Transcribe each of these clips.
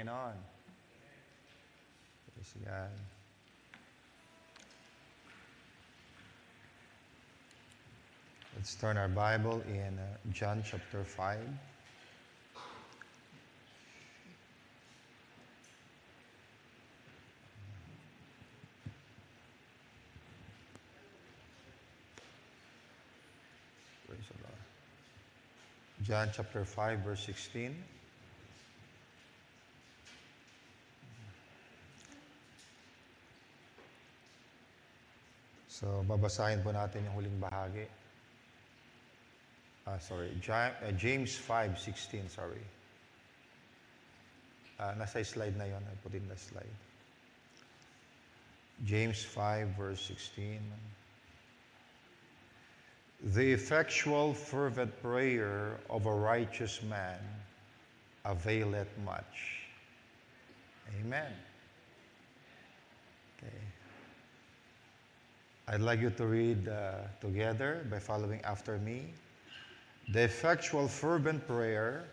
Panginoon. Praise God. Let's turn our Bible in John chapter 5. Praise the Lord. John chapter 5, verse 16. So, babasahin po natin yung huling bahagi. James 5:16, sorry. Nasa slide na yon. I put in the slide. James 5, verse 16. The effectual, fervent prayer of a righteous man availeth much. Amen. Okay. I'd like you to read together by following after me. The effectual, fervent prayer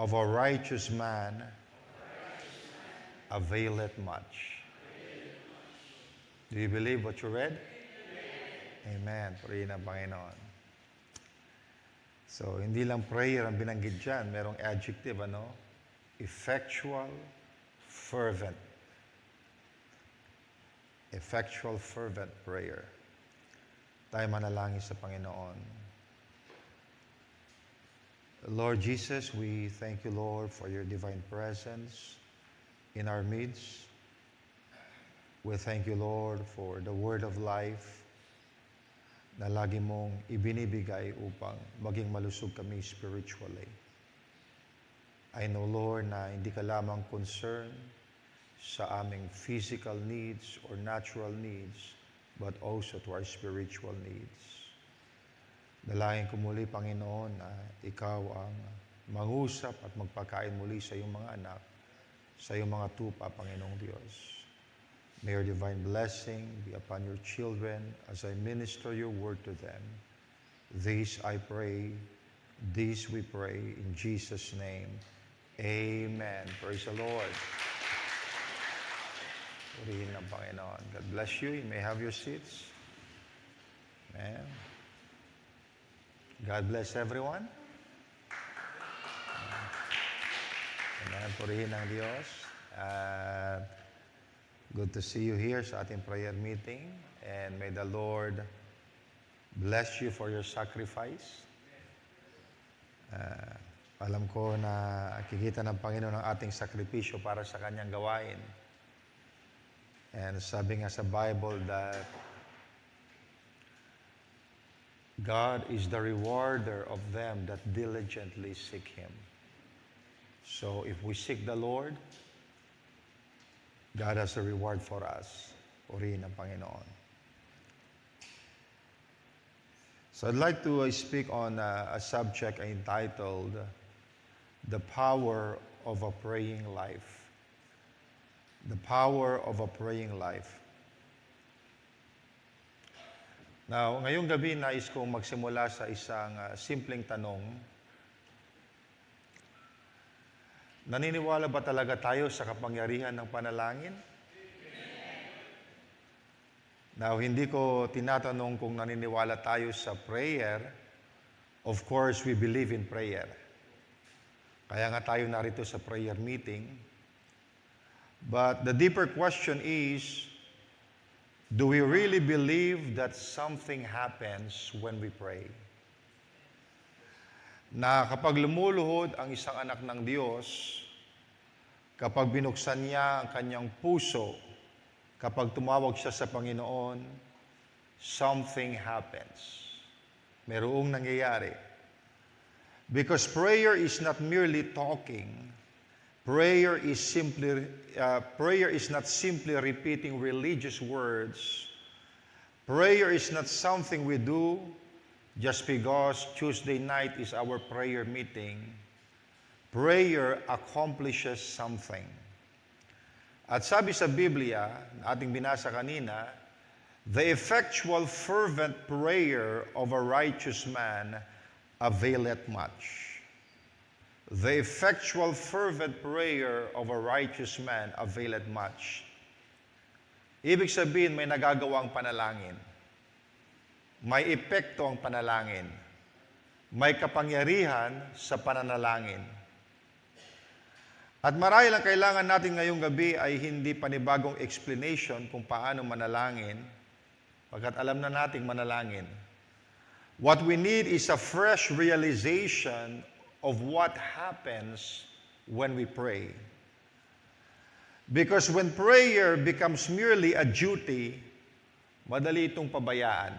of a righteous man availeth much. Do you believe what you read? Amen. Purihin ang Panginoon. So, hindi lang prayer ang binanggit dyan. Merong adjective, Effectual, fervent. Effectual, fervent prayer. Tayo manalangin sa Panginoon. Lord Jesus, we thank you, Lord, for your divine presence in our midst. We thank you, Lord, for the word of life na lagi mong ibinibigay upang maging malusog kami spiritually. I know, Lord, na hindi ka lamang concerned sa aming physical needs or natural needs, but also to our spiritual needs. Dalangin ko muli, Panginoon, na ikaw ang mangusap at magpakain muli sa iyong mga anak, sa iyong mga tupa, Panginoong Diyos. May your divine blessing be upon your children as I minister your word to them. This I pray, this we pray in Jesus' name. Amen. Praise the Lord. Purihin ng Panginoon. God bless you. You may have your seats. Amen. God bless everyone. Amen. Purihin ng Diyos. Good to see you here sa ating prayer meeting. And may the Lord bless you for your sacrifice. Alam ko na kikita ng Panginoon ang ating sakripisyo para sa Kanyang gawain. And sabi nga sa Bible that God is the rewarder of them that diligently seek Him. So if we seek the Lord, God has a reward for us. Purihin ang Panginoon. So I'd like to speak on a subject entitled, The Power of a Praying Life. The power of a praying life. Now, ngayong gabi nais kong magsimula sa isang simpleng tanong. Naniniwala ba talaga tayo sa kapangyarihan ng panalangin? Now, hindi ko tinatanong kung naniniwala tayo sa prayer. Of course, we believe in prayer. Kaya nga tayo narito sa prayer meeting. But the deeper question is, do we really believe that something happens when we pray? Na kapag lumuluhod ang isang anak ng Diyos, kapag binuksan niya ang kanyang puso, kapag tumawag siya sa Panginoon, something happens. Mayroong nangyayari. Because prayer is not merely talking. Prayer is not simply repeating religious words. Prayer is not something we do just because Tuesday night is our prayer meeting. Prayer accomplishes something. At sabi sa Biblia, na ating binasa kanina, the effectual fervent prayer of a righteous man availeth much. the effectual fervent prayer of a righteous man availeth much. Ibig sabihin, may nagagawa ang panalangin. May epekto ang panalangin. May kapangyarihan sa pananalangin. At marahil ang kailangan natin ngayong gabi ay hindi panibagong explanation kung paano manalangin, pagkat alam na nating manalangin. What we need is a fresh realization of what happens when we pray. Because when prayer becomes merely a duty, madali itong pabayaan.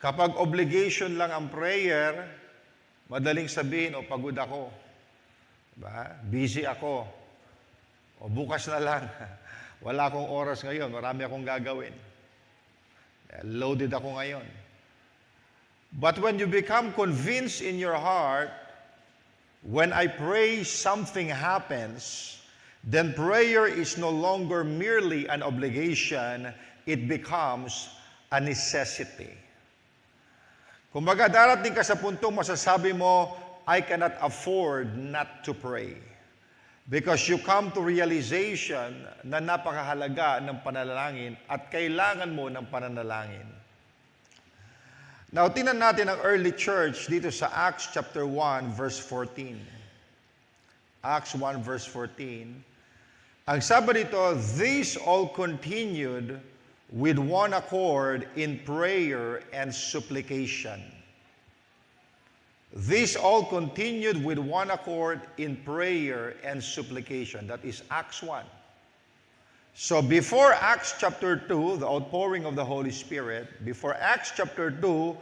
Kapag obligation lang ang prayer, madaling sabihin, pagod ako. Diba? Busy ako. O bukas na lang. Wala akong oras ngayon. Marami akong gagawin. Loaded ako ngayon. But when you become convinced in your heart, when I pray, something happens, then prayer is no longer merely an obligation, it becomes a necessity. Kumbaga, darating ka sa puntong masasabi mo, I cannot afford not to pray. Because you come to realization na napakahalaga ng panalangin at kailangan mo ng pananalangin. Now, tingnan natin ang early church dito sa Acts chapter 1, verse 14. Acts 1, verse 14. Ang sabi dito, these all continued with one accord in prayer and supplication. These all continued with one accord in prayer and supplication. That is Acts 1. So before Acts chapter 2, the outpouring of the Holy Spirit, before Acts chapter 2,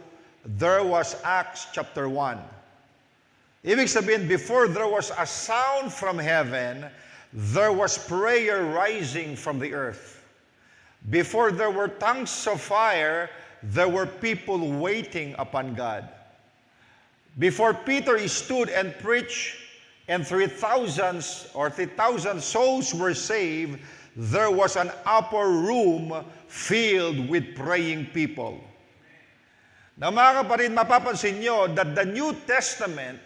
there was Acts chapter 1. Ibig sabihin, before there was a sound from heaven, there was prayer rising from the earth. Before there were tongues of fire, there were people waiting upon God. Before Peter stood and preached, and 3,000 souls were saved, there was an upper room filled with praying people. Now mga kapatid, mapapansin nyo that the New Testament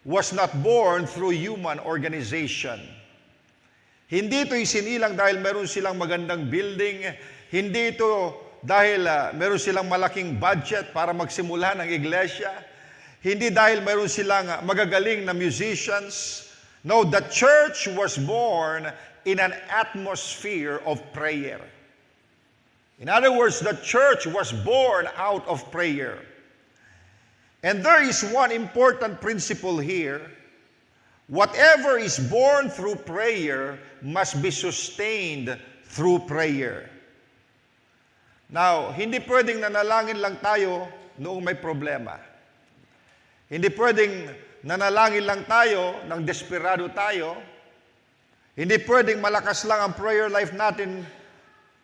was not born through human organization. Hindi ito isinilang dahil meron silang magandang building, hindi ito dahil meron silang malaking budget para magsimula ng iglesia, hindi dahil meron silang magagaling na musicians. No, the church was born in an atmosphere of prayer. In other words, the church was born out of prayer. And there is one important principle here. Whatever is born through prayer must be sustained through prayer. Now, hindi pwedeng nanalangin lang tayo noong may problema. Hindi pwedeng nanalangin lang tayo nang desperado tayo. Hindi pwedeng malakas lang ang prayer life natin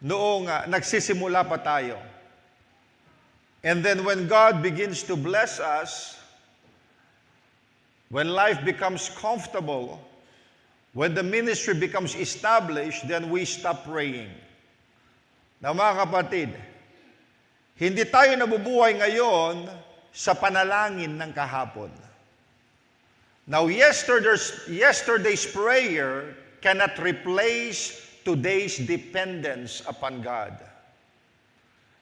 noong nagsisimula pa tayo. And then when God begins to bless us, when life becomes comfortable, when the ministry becomes established, then we stop praying. Now mga kapatid, hindi tayo nabubuhay ngayon sa panalangin ng kahapon. Now, yesterday's prayer cannot replace today's dependence upon God.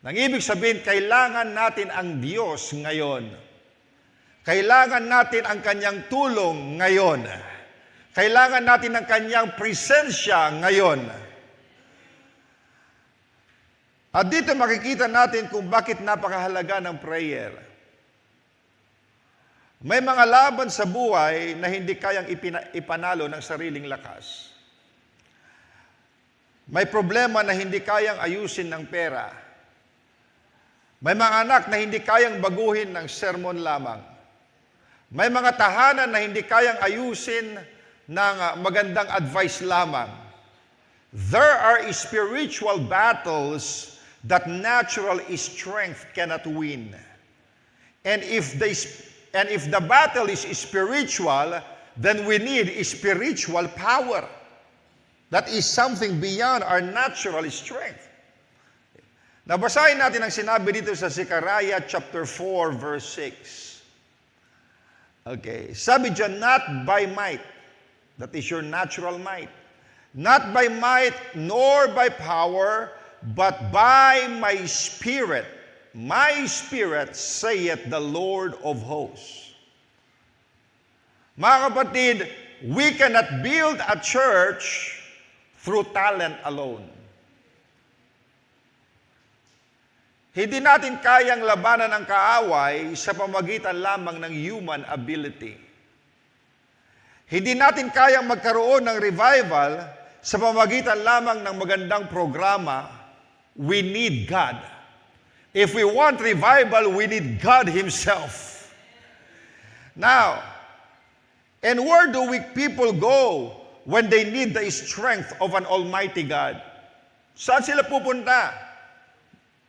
Nang ibig sabihin, kailangan natin ang Diyos ngayon. Kailangan natin ang Kanyang tulong ngayon. Kailangan natin ang Kanyang presensya ngayon. At dito makikita natin kung bakit napakahalaga ng prayer. May mga laban sa buhay na hindi kayang ipanalo ng sariling lakas. May problema na hindi kayang ayusin ng pera. May mga anak na hindi kayang baguhin ng sermon lamang. May mga tahanan na hindi kayang ayusin ng magandang advice lamang. There are spiritual battles that natural strength cannot win. And if the battle is spiritual, then we need spiritual power. That is something beyond our natural strength. Nabasahin natin ang sinabi dito sa Zechariah chapter 4, verse 6. Okay, sabi dyan, not by might. That is your natural might. Not by might, nor by power, but by my spirit. My spirit, saith the Lord of hosts. Mga kapatid, we cannot build a church through talent alone. Hindi natin kayang labanan ang kaaway sa pamagitan lamang ng human ability. Hindi natin kayang magkaroon ng revival sa pamagitan lamang ng magandang programa. We need God. If we want revival, we need God Himself. Now, and where do people go when they need the strength of an Almighty God? Saan sila pupunta?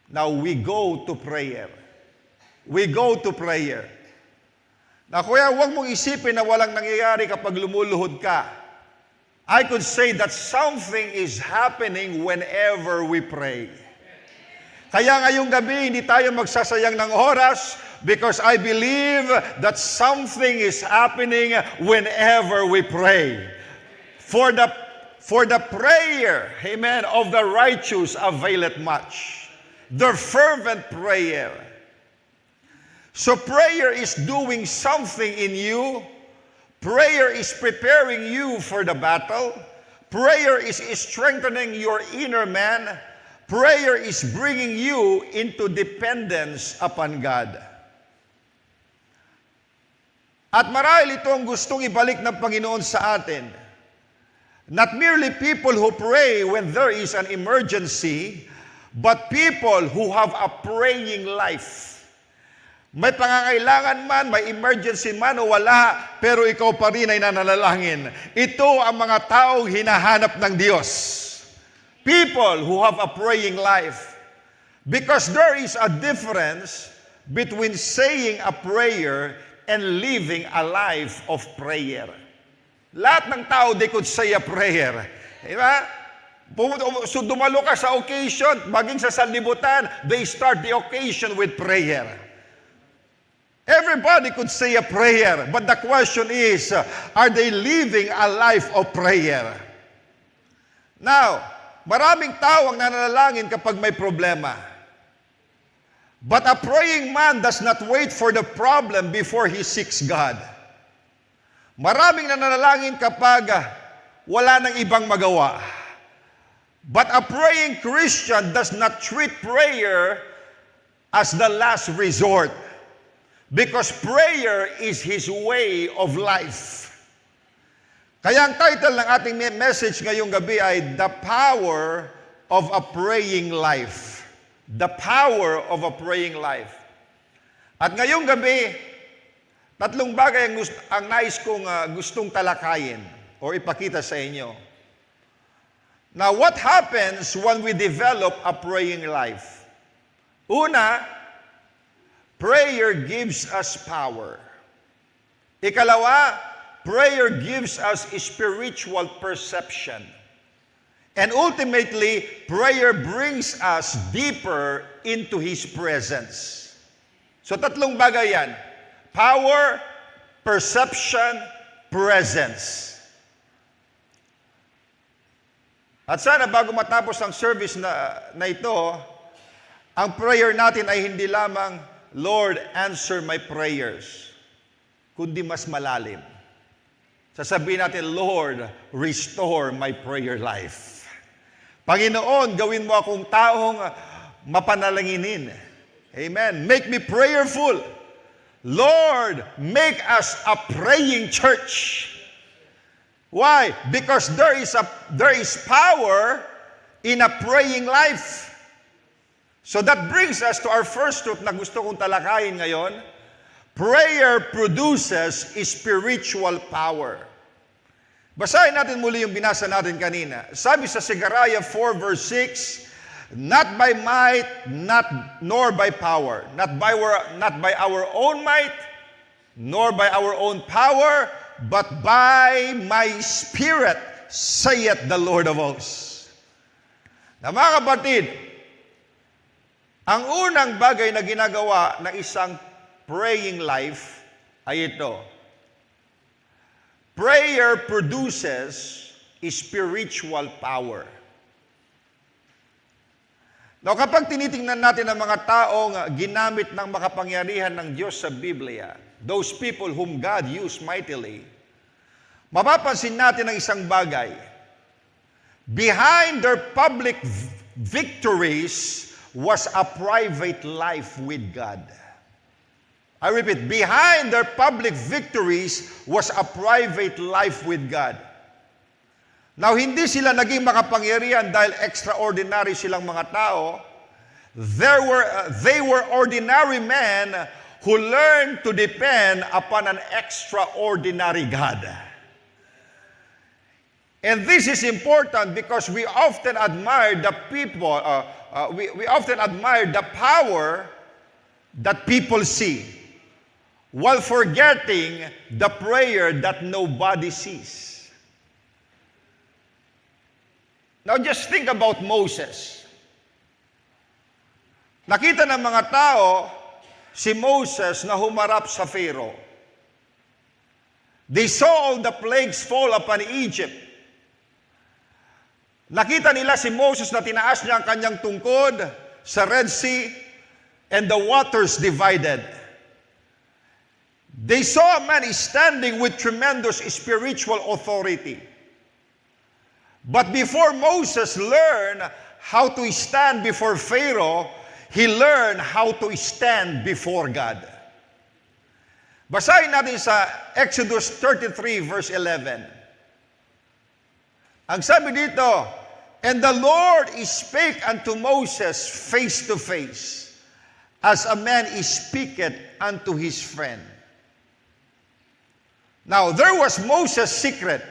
Now, we go to prayer. We go to prayer. Na kuya, huwag mong isipin na walang nangyayari kapag lumuluhod ka. I could say that something is happening whenever we pray. Kaya ngayong gabi, hindi tayo magsasayang ng oras because I believe that something is happening whenever we pray. For the prayer, amen, of the righteous availeth much. The fervent prayer. So prayer is doing something in you. Prayer is preparing you for the battle. Prayer is strengthening your inner man. Prayer is bringing you into dependence upon God. At marahil ito ang gustong ibalik ng Panginoon sa atin. Not merely people who pray when there is an emergency, but people who have a praying life. May pangangailangan man, may emergency man o wala, pero ikaw pa rin ay nananalangin. Ito ang mga taong hinahanap ng Diyos. People who have a praying life. Because there is a difference between saying a prayer and living a life of prayer. Lahat ng tao, they could say a prayer. Diba? So dumalo ka sa occasion, maging sa sanlibutan, they start the occasion with prayer. Everybody could say a prayer, but the question is, are they living a life of prayer? Now, maraming tao ang nananalangin kapag may problema. But a praying man does not wait for the problem before he seeks God. Maraming nananalangin kapag wala nang ibang magawa. But a praying Christian does not treat prayer as the last resort. Because prayer is his way of life. Kaya ang title ng ating message ngayong gabi ay The Power of a Praying Life. The Power of a Praying Life. At ngayong gabi, tatlong bagay ang nais kong gustong talakayin o ipakita sa inyo. Now, what happens when we develop a praying life? Una, prayer gives us power. Ikalawa, prayer gives us spiritual perception. And ultimately, prayer brings us deeper into His presence. So tatlong bagay yan. Power, perception, presence. At sana bago matapos ang service na ito, ang prayer natin ay hindi lamang, Lord, answer my prayers, kundi mas malalim. Sasabihin natin, Lord, restore my prayer life. Panginoon, gawin mo akong taong mapanalanginin. Amen. Make me prayerful. Lord, make us a praying church. Why? Because there is power in a praying life. So that brings us to our first truth na gusto kong talakayin ngayon. Prayer produces spiritual power. Basahin natin muli yung binasa natin kanina. Sabi sa Zechariah 4 verse 6, not by might, nor by power, not by our own might, nor by our own power, but by my Spirit, saith the Lord of hosts. Na mga kapatid, ang unang bagay na ginagawa ng isang praying life ay ito. prayer produces spiritual power. Now, kapag tinitingnan natin ang mga taong ginamit ng makapangyarihan ng Diyos sa Biblia, those people whom God used mightily, mapapansin natin ang isang bagay. Behind their public victories was a private life with God. I repeat, behind their public victories was a private life with God. Now, hindi sila naging makapangyarihan dahil extraordinary silang mga tao. They were ordinary men who learned to depend upon an extraordinary God. And this is important because we often admire the people, we often admire the power that people see, while forgetting the prayer that nobody sees. Now just think about Moses. Nakita ng mga tao si Moses na humarap sa Pharaoh. They saw all the plagues fall upon Egypt. Nakita nila si Moses na tinaas niya ang kanyang tungkod sa Red Sea and the waters divided. They saw a man standing with tremendous spiritual authority. But before Moses learned how to stand before Pharaoh, he learned how to stand before God. Basahin natin sa Exodus 33 verse 11. Ang sabi dito, and the Lord spake unto Moses face to face, as a man speaketh unto his friend. Now, there was Moses' secret.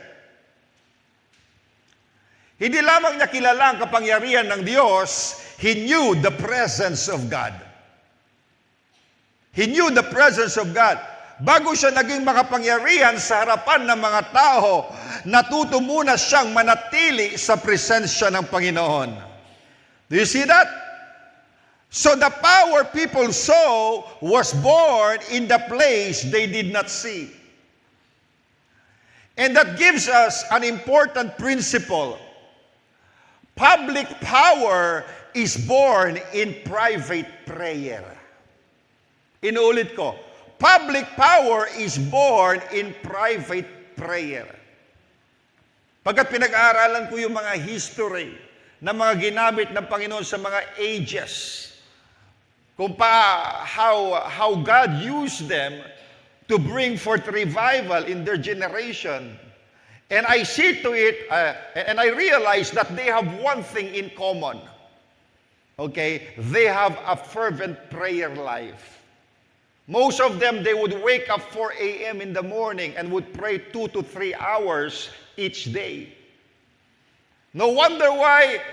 Hindi lamang niya kilala ang kapangyarihan ng Diyos, he knew the presence of God. He knew the presence of God. Bago siya naging makapangyarihan sa harapan ng mga tao, natuto muna siyang manatili sa presensya ng Panginoon. Do you see that? So the power people saw was born in the place they did not see. And that gives us an important principle. Public power is born in private prayer. Inuulit ko, public power is born in private prayer. Pagkat pinag-aaralan ko yung mga history na mga ginamit ng Panginoon sa mga ages, kung how God used them to bring forth revival in their generation. And I see to it, and I realize that they have one thing in common. Okay? They have a fervent prayer life. Most of them, they would wake up 4 a.m. in the morning and would pray 2 to 3 hours each day. No wonder why,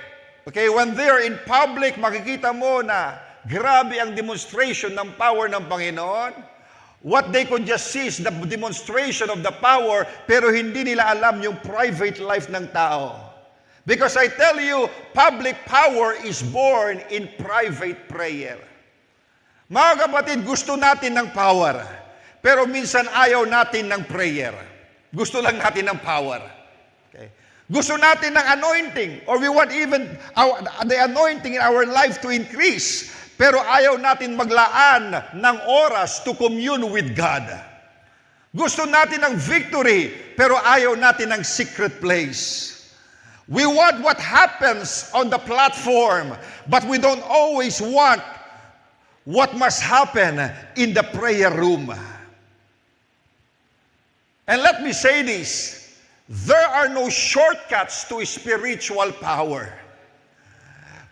okay, when they're in public, makikita mo na grabe ang demonstration ng power ng Panginoon. What they could just see is the demonstration of the power, pero hindi nila alam yung private life ng tao. Because I tell you, public power is born in private prayer. Mga kapatid, gusto natin ng power, pero minsan ayaw natin ng prayer. Gusto lang natin ng power. Okay? Gusto natin ng anointing, or we want even the anointing in our life to increase, pero ayaw natin maglaan ng oras to commune with God. Gusto natin ng victory, pero ayaw natin ng secret place. We want what happens on the platform, but we don't always want what must happen in the prayer room. And let me say this, there are no shortcuts to spiritual power.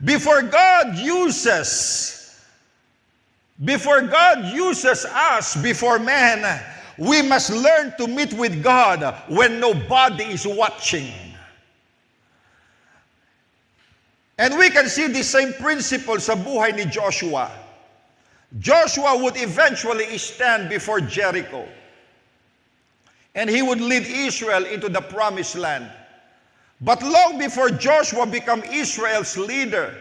Before God uses us before man, we must learn to meet with God when nobody is watching. And we can see the same principle sa buhay ni Joshua. Joshua would eventually stand before Jericho, and he would lead Israel into the promised land. But long before Joshua became Israel's leader,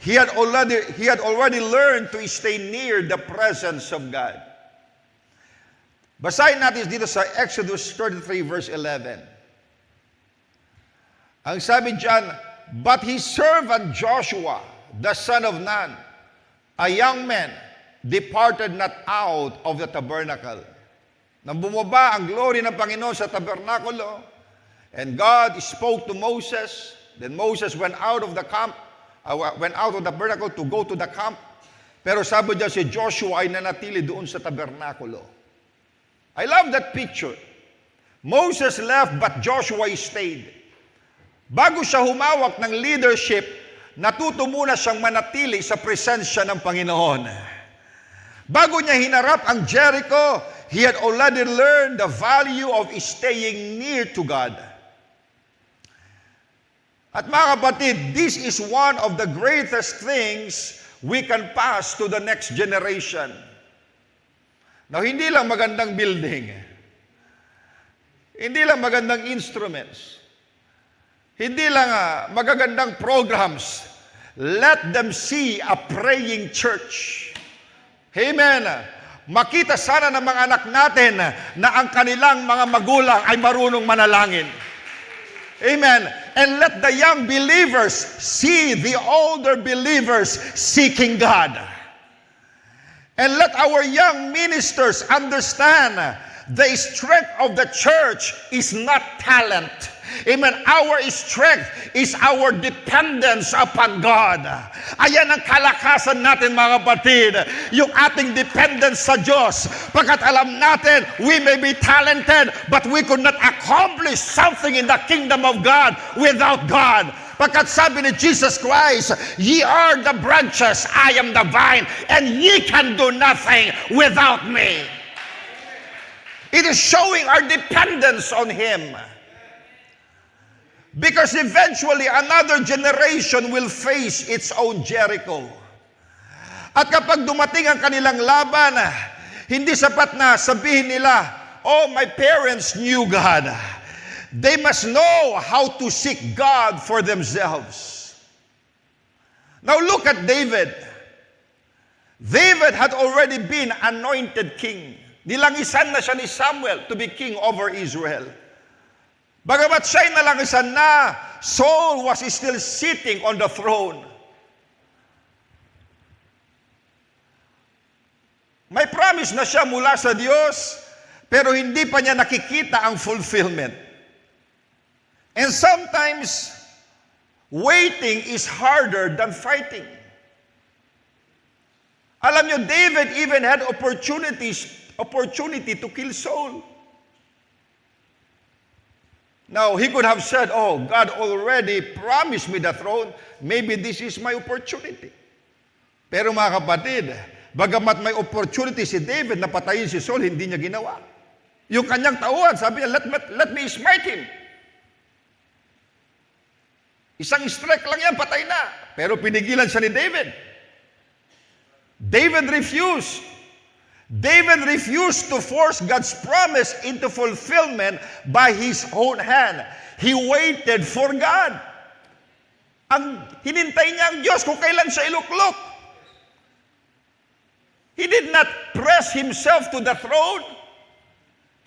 he had already learned to stay near the presence of God. Basahin natin dito sa Exodus 33 verse 11. Ang sabi diyan, "But his servant Joshua, the son of Nun, a young man, departed not out of the tabernacle." Nang bumaba ang glory ng Panginoon sa tabernakulo, and God spoke to Moses. Then Moses went out of the tabernacle to go to the camp. Pero sabi diyan, si Joshua ay nanatili doon sa tabernakulo. I love that picture. Moses left but Joshua stayed. Bago siya humawak ng leadership, natuto muna siyang manatili sa presensya ng Panginoon. Bago niya hinarap ang Jericho, he had already learned the value of staying near to God. At mga kapatid, this is one of the greatest things we can pass to the next generation. Now, hindi lang magandang building. Hindi lang magandang instruments. Hindi lang magagandang programs. Let them see a praying church. Amen. Makita sana ng mga anak natin na ang kanilang mga magulang ay marunong manalangin. Amen. And let the young believers see the older believers seeking God. And let our young ministers understand the strength of the church is not talent. Amen. Our strength is our dependence upon God. Ayan ang kalakasan natin, mga kapatid. Yung ating dependence sa Diyos. Pagkat alam natin, we may be talented, but we could not accomplish something in the kingdom of God without God. Pagkat sabi ni Jesus Christ, "Ye are the branches, I am the vine, and ye can do nothing without me." It is showing our dependence on Him. Because eventually, another generation will face its own Jericho. At kapag dumating ang kanilang laban, hindi sapat na sabihin nila, "Oh, my parents knew God." They must know how to seek God for themselves. Now look at David. David had already been anointed king. Nilangisan na siya ni Samuel to be king over Israel. Bagamat siya'y nalangisan na, Saul was still sitting on the throne. May promise na siya mula sa Diyos, pero hindi pa niya nakikita ang fulfillment. And sometimes, waiting is harder than fighting. Alam niyo, David even had opportunity to kill Saul. Now, he could have said, "Oh, God already promised me the throne. Maybe this is my opportunity." Pero mga kapatid, bagamat may opportunity si David na patayin si Saul, hindi niya ginawa. Yung kanyang tauhan, sabi niya, let me smite him. Isang strike lang yan, patay na. Pero pinigilan siya ni David. David refused. David refused to force God's promise into fulfillment by his own hand. He waited for God. Hinintay niya ang Diyos kung kailan siya iluklok. He did not press himself to the throne.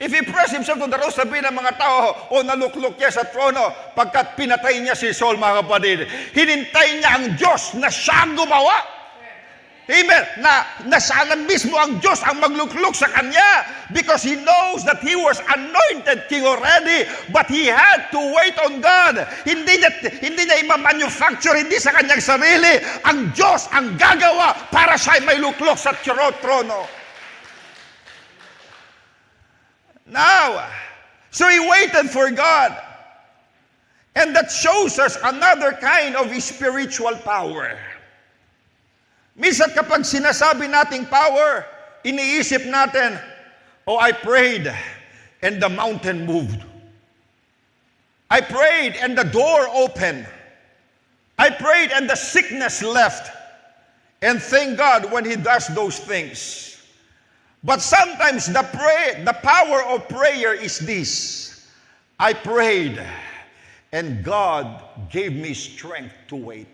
If he pressed himself to the throne, sabihin ng mga tao, "Oh, naluklok niya sa trono pagkat pinatay niya si Saul," mga kapatid. Hinintay niya ang Diyos na siya ang gumawa. Amen. Na sana mismo ang Diyos ang magluklok sa kanya because he knows that he was anointed king already, but he had to wait on God. Hindi niya ima-manufacture, hindi sa kanyang sarili. Ang Diyos ang gagawa para siya may luklok sa trono. Now, so he waited for God. And that shows us another kind of spiritual power. Minsan kapag sinasabi nating power, iniisip natin, "Oh, I prayed and the mountain moved. I prayed and the door opened. I prayed and the sickness left." And thank God when He does those things. But sometimes the power of prayer is this: I prayed and God gave me strength to wait.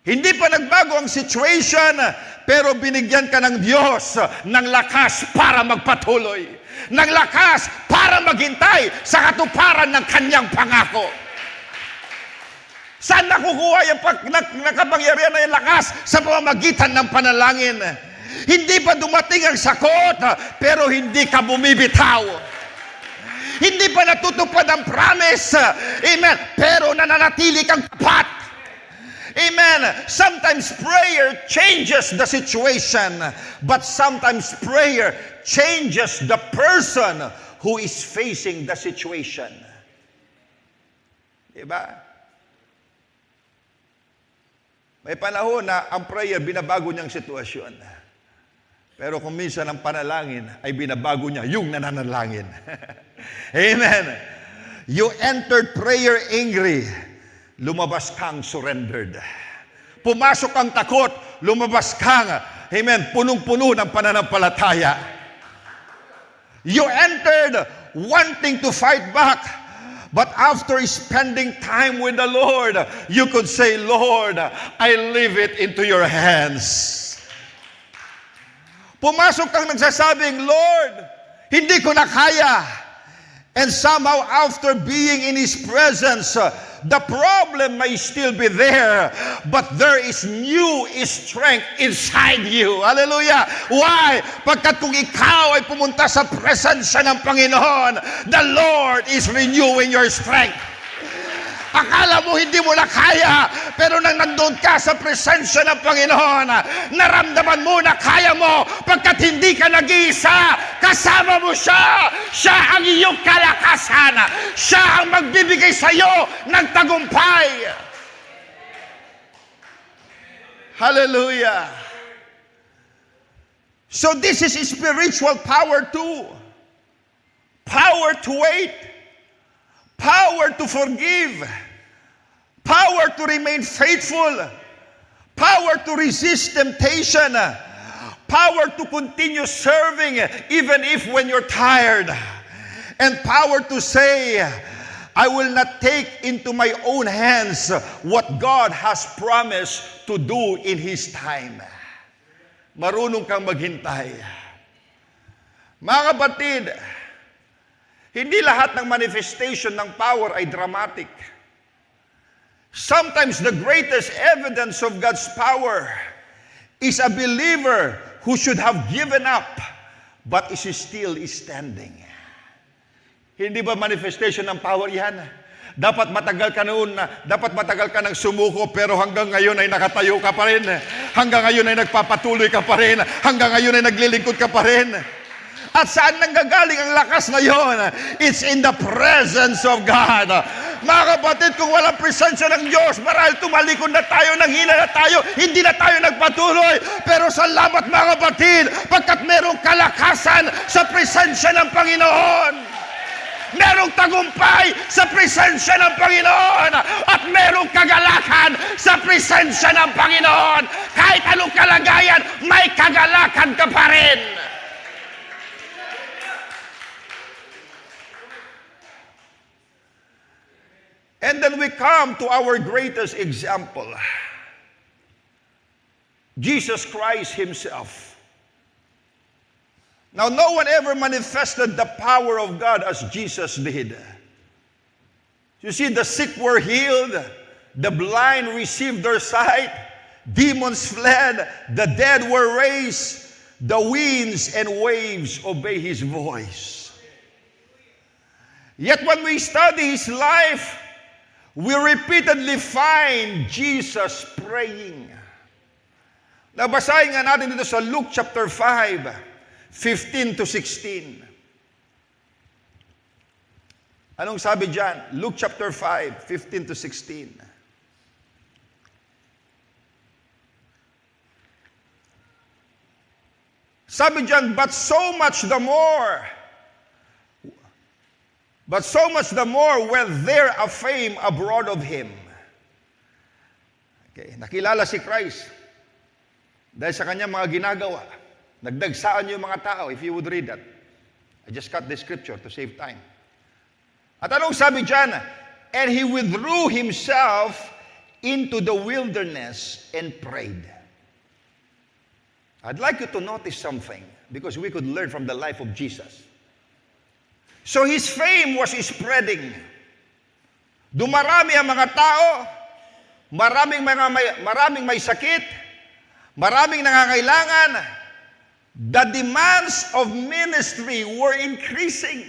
Hindi pa nagbago ang situation, pero binigyan ka ng Diyos ng lakas para magpatuloy. Ng lakas para maghintay sa katuparan ng kanyang pangako. Saan nakukuha yung nakapangyarihan na yung lakas? Sa pamamagitan ng panalangin. Hindi pa dumating ang sakot, pero hindi ka bumibitaw. Hindi pa natutupad ang promise. Amen. Pero nananatili kang tapat. Amen. Sometimes prayer changes the situation, but sometimes prayer changes the person who is facing the situation. Diba? May panahon na ang prayer binabago niyang sitwasyon. Pero kung minsan ang panalangin ay binabago niya yung nananalangin. Amen. You entered prayer angry. Lumabas kang surrendered. Pumasok kang takot, lumabas kang, amen, punong-puno ng pananampalataya. You entered wanting to fight back, but after spending time with the Lord, you could say, Lord, I leave it into your hands. Pumasok kang nagsasabing, Lord, hindi ko na kaya. And somehow after being in His presence, the problem may still be there, but there is new strength inside you. Hallelujah! Why? Pagkat kung ikaw ay pumunta sa presensya ng Panginoon, the Lord is renewing your strength. Akala mo hindi mo na kaya, pero nang nandun ka sa presensya ng Panginoon, naramdaman mo na kaya mo, pagkat hindi ka nag-iisa, kasama mo siya. Siya ang iyong kalakasan. Siya ang magbibigay sa iyo ng tagumpay. Hallelujah! So this is spiritual power too. Power to wait. Power to forgive. Power to remain faithful. Power to resist temptation. Power to continue serving even if when you're tired. And power to say, I will not take into my own hands what God has promised to do in His time. Marunong kang maghintay. Mga kapatid, hindi lahat ng manifestation ng power ay dramatic. Sometimes the greatest evidence of God's power is a believer who should have given up but is still standing. Hindi ba manifestation ng power yan? Dapat matagal ka noon, dapat matagal ka nang sumuko, pero hanggang ngayon ay nakatayo ka pa rin. Hanggang ngayon ay nagpapatuloy ka pa rin. Hanggang ngayon ay naglilingkod ka pa rin. At saan nanggagaling ang lakas na yon? It's in the presence of God. Mga kapatid, kung walang presensya ng Diyos, marahil tumalikod na tayo, nanghina na tayo, hindi na tayo nagpatuloy. Pero salamat mga kapatid, pagkat merong kalakasan sa presensya ng Panginoon. Merong tagumpay sa presensya ng Panginoon. At merong kagalakan sa presensya ng Panginoon. Kahit anong kalagayan, may kagalakan ka pa rin. And then we come to our greatest example, Jesus Christ Himself. Now, no one ever manifested the power of God as Jesus did. You see, the sick were healed, the blind received their sight, demons fled, the dead were raised, the winds and waves obey His voice. Yet when we study His life, we repeatedly find Jesus praying. Nabasahin nga natin dito sa Luke chapter 5, 15 to 16. Anong sabi dyan? Luke chapter 5, 15 to 16. Sabi dyan, but so much the more when there a fame abroad of Him. Okay, nakilala si Christ dahil sa kanyang mga ginagawa. Nagdagsaan yung mga tao, if you would read that. I just cut the scripture to save time. At anong sabi dyan? And He withdrew Himself into the wilderness and prayed. I'd like you to notice something because we could learn from the life of Jesus. So his fame was spreading. Dumarami ang mga tao, maraming may sakit, maraming nangangailangan. The demands of ministry were increasing.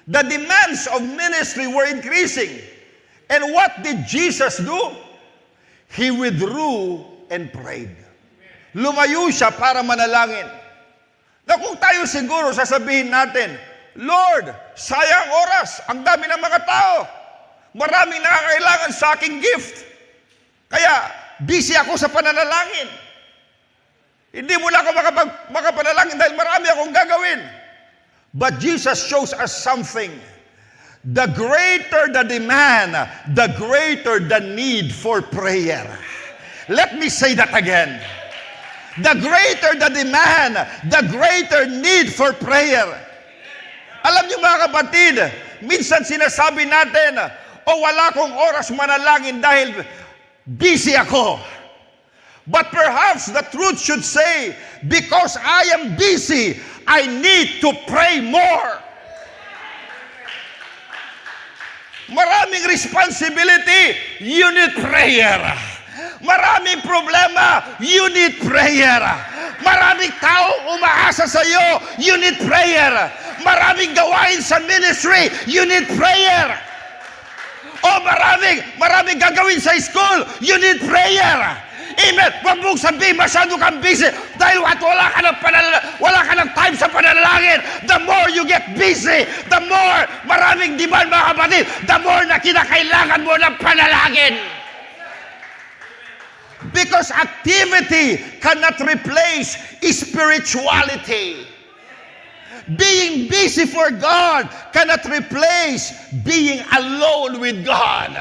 The demands of ministry were increasing. And what did Jesus do? He withdrew and prayed. Lumayo siya para manalangin. Na kung tayo siguro sasabihin natin, Lord, sayang oras, ang dami ng mga tao. Maraming nangangailangan sa aking gift. Kaya, busy ako sa pananalangin. Hindi mo na ako makapanalangin dahil marami akong gagawin. But Jesus shows us something. The greater the demand, the greater the need for prayer. Let me say that again. The greater the demand, the greater need for prayer. Alam niyo mga kapatid, minsan sinasabi natin, wala akong oras manalangin dahil busy ako. But perhaps the truth should say, because I am busy, I need to pray more. Maraming responsibility, you need prayer. Maraming problema, you need prayer. Maraming tao umaasa sa iyo, you need prayer. Maraming gawain sa ministry, you need prayer. Maraming gagawin sa school, you need prayer. Amen. Huwag mong sabihin, masyado kang busy dahil wala ka ng time sa panalangin. The more you get busy, the more maraming demand mga kapatid, the more na kinakailangan mo ng panalangin. Because activity cannot replace spirituality. Being busy for God cannot replace being alone with God.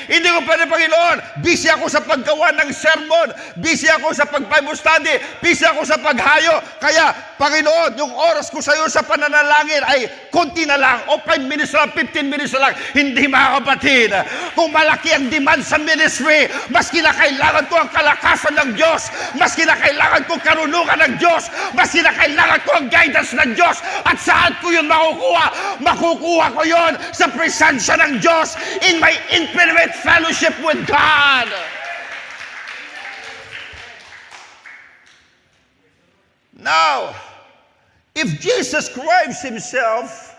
Hindi ko pwede, Panginoon, busy ako sa paggawa ng sermon, busy ako sa pag-Bible study, busy ako sa paghayo. Kaya, Panginoon, yung oras ko sa iyo sa pananalangin ay konti na lang, o 5 minutes lang, 15 minutes na lang. Hindi, mga kapatid. Kung malaki ang demand sa ministry, mas kinakailangan ko ang kalakasan ng Diyos, mas kinakailangan ko karunungan ng Diyos, mas kinakailangan ko ang guidance ng Diyos. At saan ko yun makukuha? Makukuha ko yun sa presensya ng Diyos in my intimate fellowship with God. Now, if Jesus Christ himself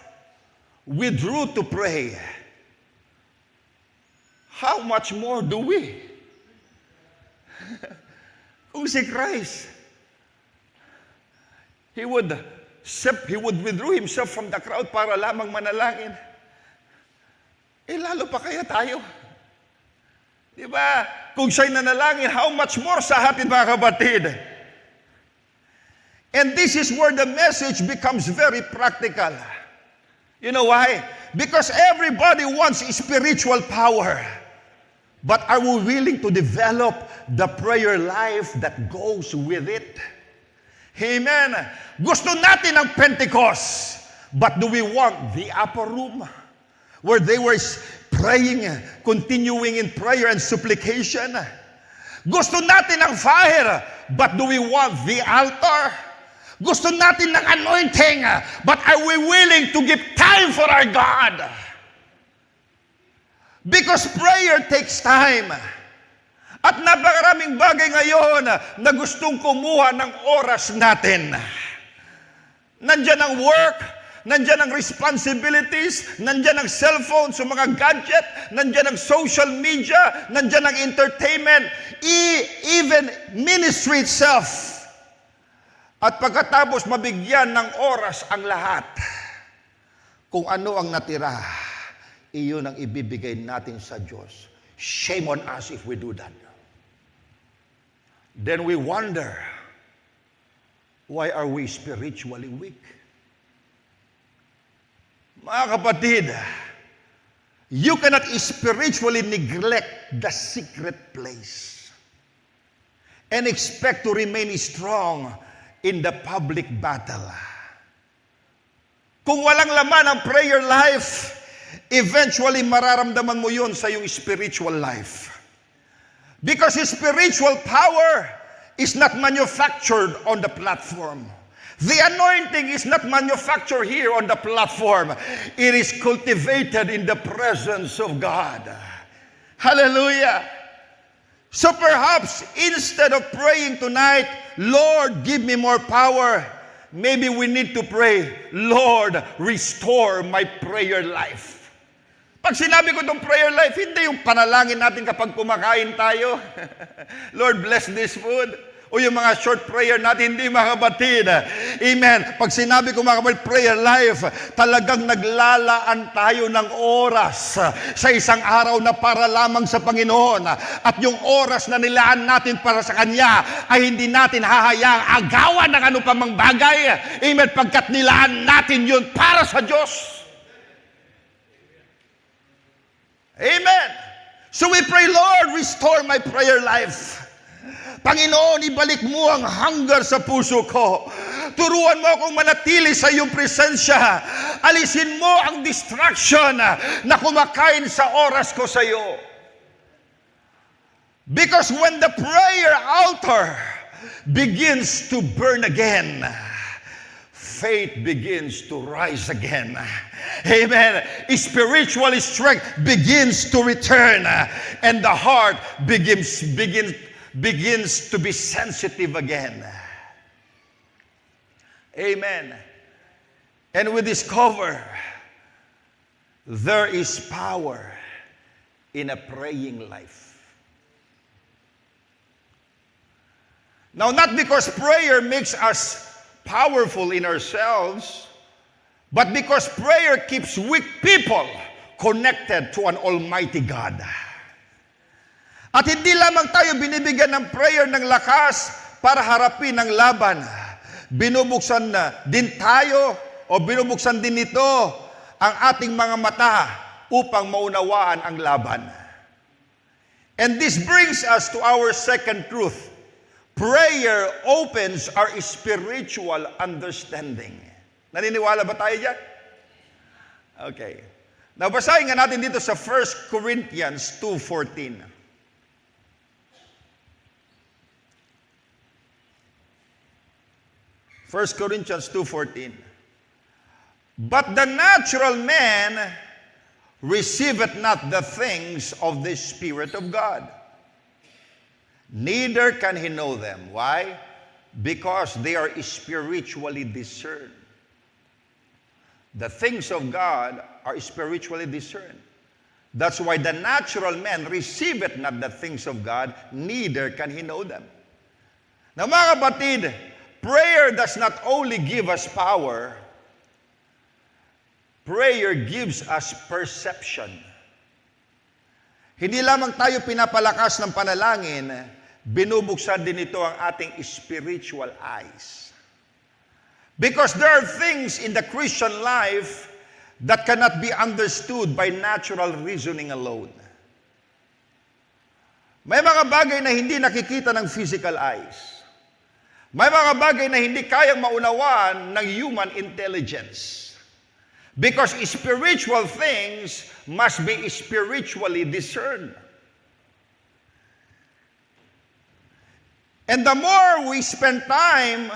withdrew to pray, how much more do we? Kung si Christ, he would withdraw himself from the crowd para lamang manalangin. Lalo pa kaya tayo? Di ba? Kung siya'y nanalangin, how much more sa atin, mga kapatid? And this is where the message becomes very practical. You know why? Because everybody wants spiritual power. But are we willing to develop the prayer life that goes with it? Amen. Gusto natin ang Pentecost. But do we want the upper room? Where they were praying, continuing in prayer and supplication. Gusto natin ng fire, but do we want the altar? Gusto natin ng anointing, but are we willing to give time for our God? Because prayer takes time. At napakaraming bagay ngayon na gustong kumuha ng oras natin. Nandiyan ang work, nandiyan ang responsibilities, nandiyan ang cellphone, so mga gadget, nandiyan ang social media, nandiyan ang entertainment, even ministry itself. At pagkatapos mabigyan ng oras ang lahat, kung ano ang natira, iyon ang ibibigay natin sa Diyos. Shame on us if we do that. Then we wonder, why are we spiritually weak? Mga kapatid, you cannot spiritually neglect the secret place and expect to remain strong in the public battle. Kung walang laman ang prayer life, eventually mararamdaman mo yun sa iyong spiritual life. Because spiritual power is not manufactured on the platform. The anointing is not manufactured here on the platform. It is cultivated in the presence of God. Hallelujah. So perhaps instead of praying tonight, Lord, give me more power, maybe we need to pray, Lord, restore my prayer life. Pag sinabi ko itong prayer life, hindi yung panalangin natin kapag kumakain tayo. Lord, bless this food. O yung mga short prayer natin, hindi mga kapatid. Amen. Pag sinabi ko mga kapatid, prayer life, talagang naglalaan tayo ng oras sa isang araw na para lamang sa Panginoon. At yung oras na nilaan natin para sa Kanya ay hindi natin hahayaang agawan ng ano pa mang bagay. Amen. Pagkat nilaan natin yun para sa Diyos. Amen. So we pray, Lord, restore my prayer life. Panginoon, ibalik mo ang hunger sa puso ko. Turuan mo akong manatili sa iyong presensya. Alisin mo ang distraction na kumakain sa oras ko sa iyo. Because when the prayer altar begins to burn again, faith begins to rise again. Amen. Spiritual strength begins to return, and the heart begins to be sensitive again. Amen. And we discover there is power in a praying life. Now, not because prayer makes us powerful in ourselves, but because prayer keeps weak people connected to an almighty God. At hindi lamang tayo binibigyan ng prayer ng lakas para harapin ang laban. Binubuksan din tayo o binubuksan din nito ang ating mga mata upang maunawaan ang laban. And this brings us to our second truth. Prayer opens our spiritual understanding. Naniniwala ba tayo dyan? Okay. Now, basahin nga natin dito sa 1 Corinthians 2:14. 1 Corinthians 2:14. But the natural man receiveth not the things of the Spirit of God, neither can he know them. Why? Because they are spiritually discerned. The things of God are spiritually discerned. That's why the natural man receiveth not the things of God, neither can he know them. Now mga kapatid, prayer does not only give us power, prayer gives us perception. Hindi lamang tayo pinapalakas ng panalangin, binubuksan din ito ang ating spiritual eyes. Because there are things in the Christian life that cannot be understood by natural reasoning alone. May mga bagay na hindi nakikita ng physical eyes. May mga bagay na hindi kayang maunawaan ng human intelligence. Because spiritual things must be spiritually discerned. And the more we spend time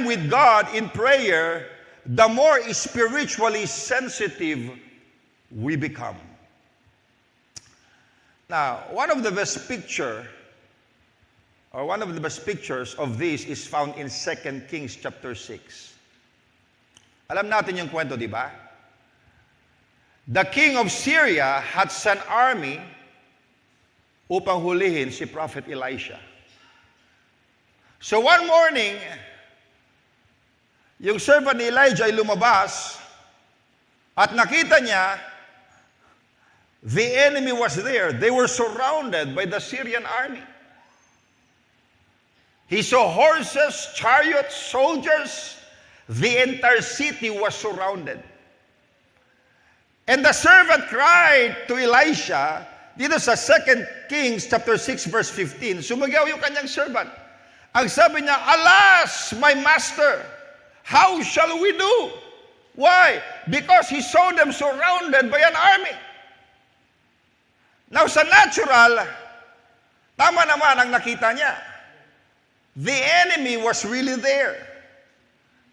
with God in prayer, the more spiritually sensitive we become. Now, one of the best pictures of this is found in 2 Kings chapter 6. Alam natin yung kwento, di ba? The king of Syria had sent army upang hulihin si Prophet Elisha. So one morning, yung servant ni Elijah ay lumabas at nakita niya the enemy was there. They were surrounded by the Syrian army. He saw horses, chariots, soldiers. The entire city was surrounded. And the servant cried to Elisha, dito sa 2 Kings chapter 6 verse 15, sumigaw yung kanyang servant. Ang sabi niya, "Alas, my master, how shall we do? Why? Because he saw them surrounded by an army. Now, sa natural, tama naman ang nakita niya. The enemy was really there.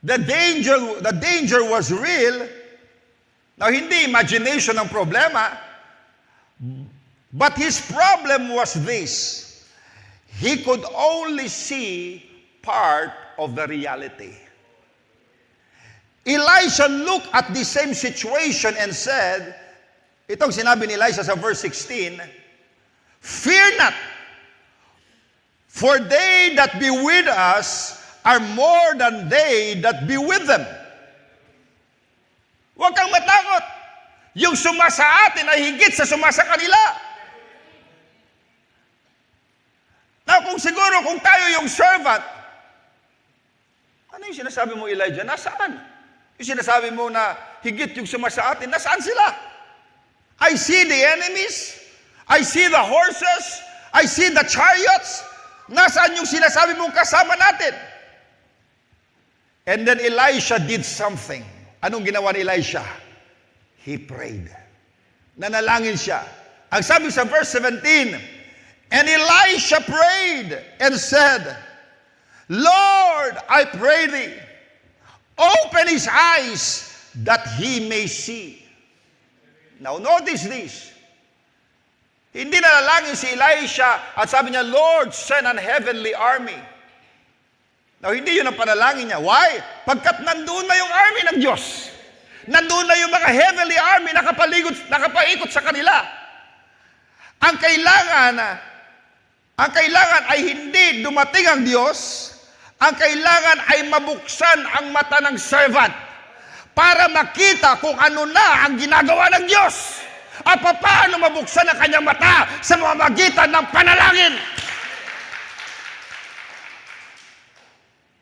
The danger was real. Now, hindi imagination ang problema, but his problem was this. He could only see part of the reality. Elisha looked at the same situation and said, itong sinabi ni Elisha sa verse 16, "Fear not, for they that be with us are more than they that be with them." Huwag kang matakot. Yung sumasa atin ay higit sa sumasa kanila. Now, kung tayo yung servant, ano yung sinasabi mo, Elijah? Nasaan? Yung sinasabi mo na higit yung sumasa atin, nasaan sila? I see the enemies. I see the horses. I see the chariots. Nasaan yung sinasabi mong kasama natin? And then Elisha did something. Anong ginawa ni Elisha? He prayed. Nanalangin siya. Ang sabi sa verse 17, "And Elisha prayed and said, Lord, I pray thee, open his eyes that he may see." Now notice this. Hindi nanalangin si Elisha at sabi niya, "Lord, send an heavenly army." Now, hindi yun ang panalangin niya. Why? Pagkat nandun na yung army ng Diyos. Nandun na yung mga heavenly army nakapaikot sa kanila. Ang kailangan ay hindi dumating ang Diyos. Ang kailangan ay mabuksan ang mata ng servant para makita kung ano na ang ginagawa ng Diyos. At paano mabuksan ang kanyang mata sa mamamagitan ng panalangin.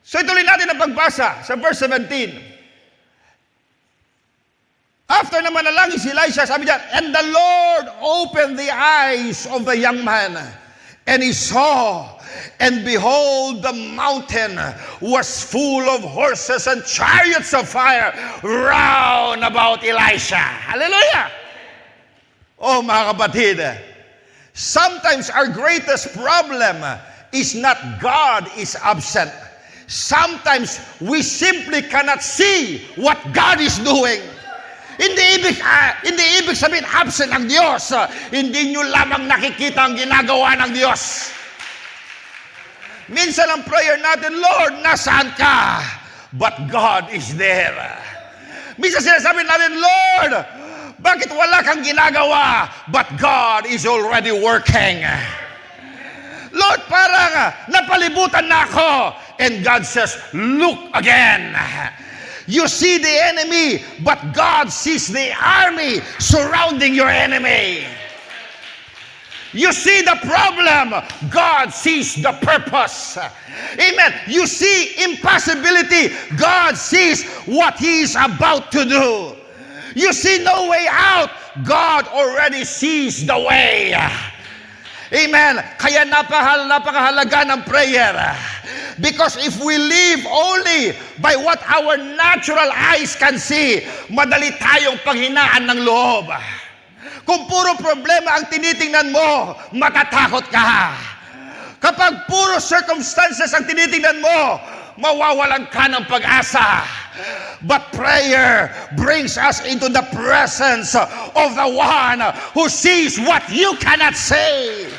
So ituloy natin ang pagbasa sa verse 17. After naman nalangin si Elisha, sabi niya, "And the Lord opened the eyes of the young man, and he saw, and behold, the mountain was full of horses and chariots of fire round about Elisha." Hallelujah! Oh, mga kapatid, sometimes our greatest problem is not God is absent. Sometimes we simply cannot see what God is doing. Hindi ibig sabihin absent ang Diyos. Hindi nyo lamang nakikita ang ginagawa ng Diyos. Minsan ang prayer natin, "Lord, nasaan ka?" But God is there. Minsan sinasabi natin, "Lord, bakit wala kang ginagawa?" But God is already working. "Lord, parang napalibutan na ako." And God says, "Look again." You see the enemy, but God sees the army surrounding your enemy. You see the problem, God sees the purpose. Amen. You see impossibility, God sees what He is about to do. You see no way out, God already sees the way. Amen. Kaya napakahalaga ng prayer. Because if we live only by what our natural eyes can see, madali tayong panghinaan ng loob. Kung puro problema ang tinitingnan mo, matatakot ka. Kapag puro circumstances ang tinitingnan mo, mawawalan ka ng pag-asa. But prayer brings us into the presence of the one who sees what you cannot say.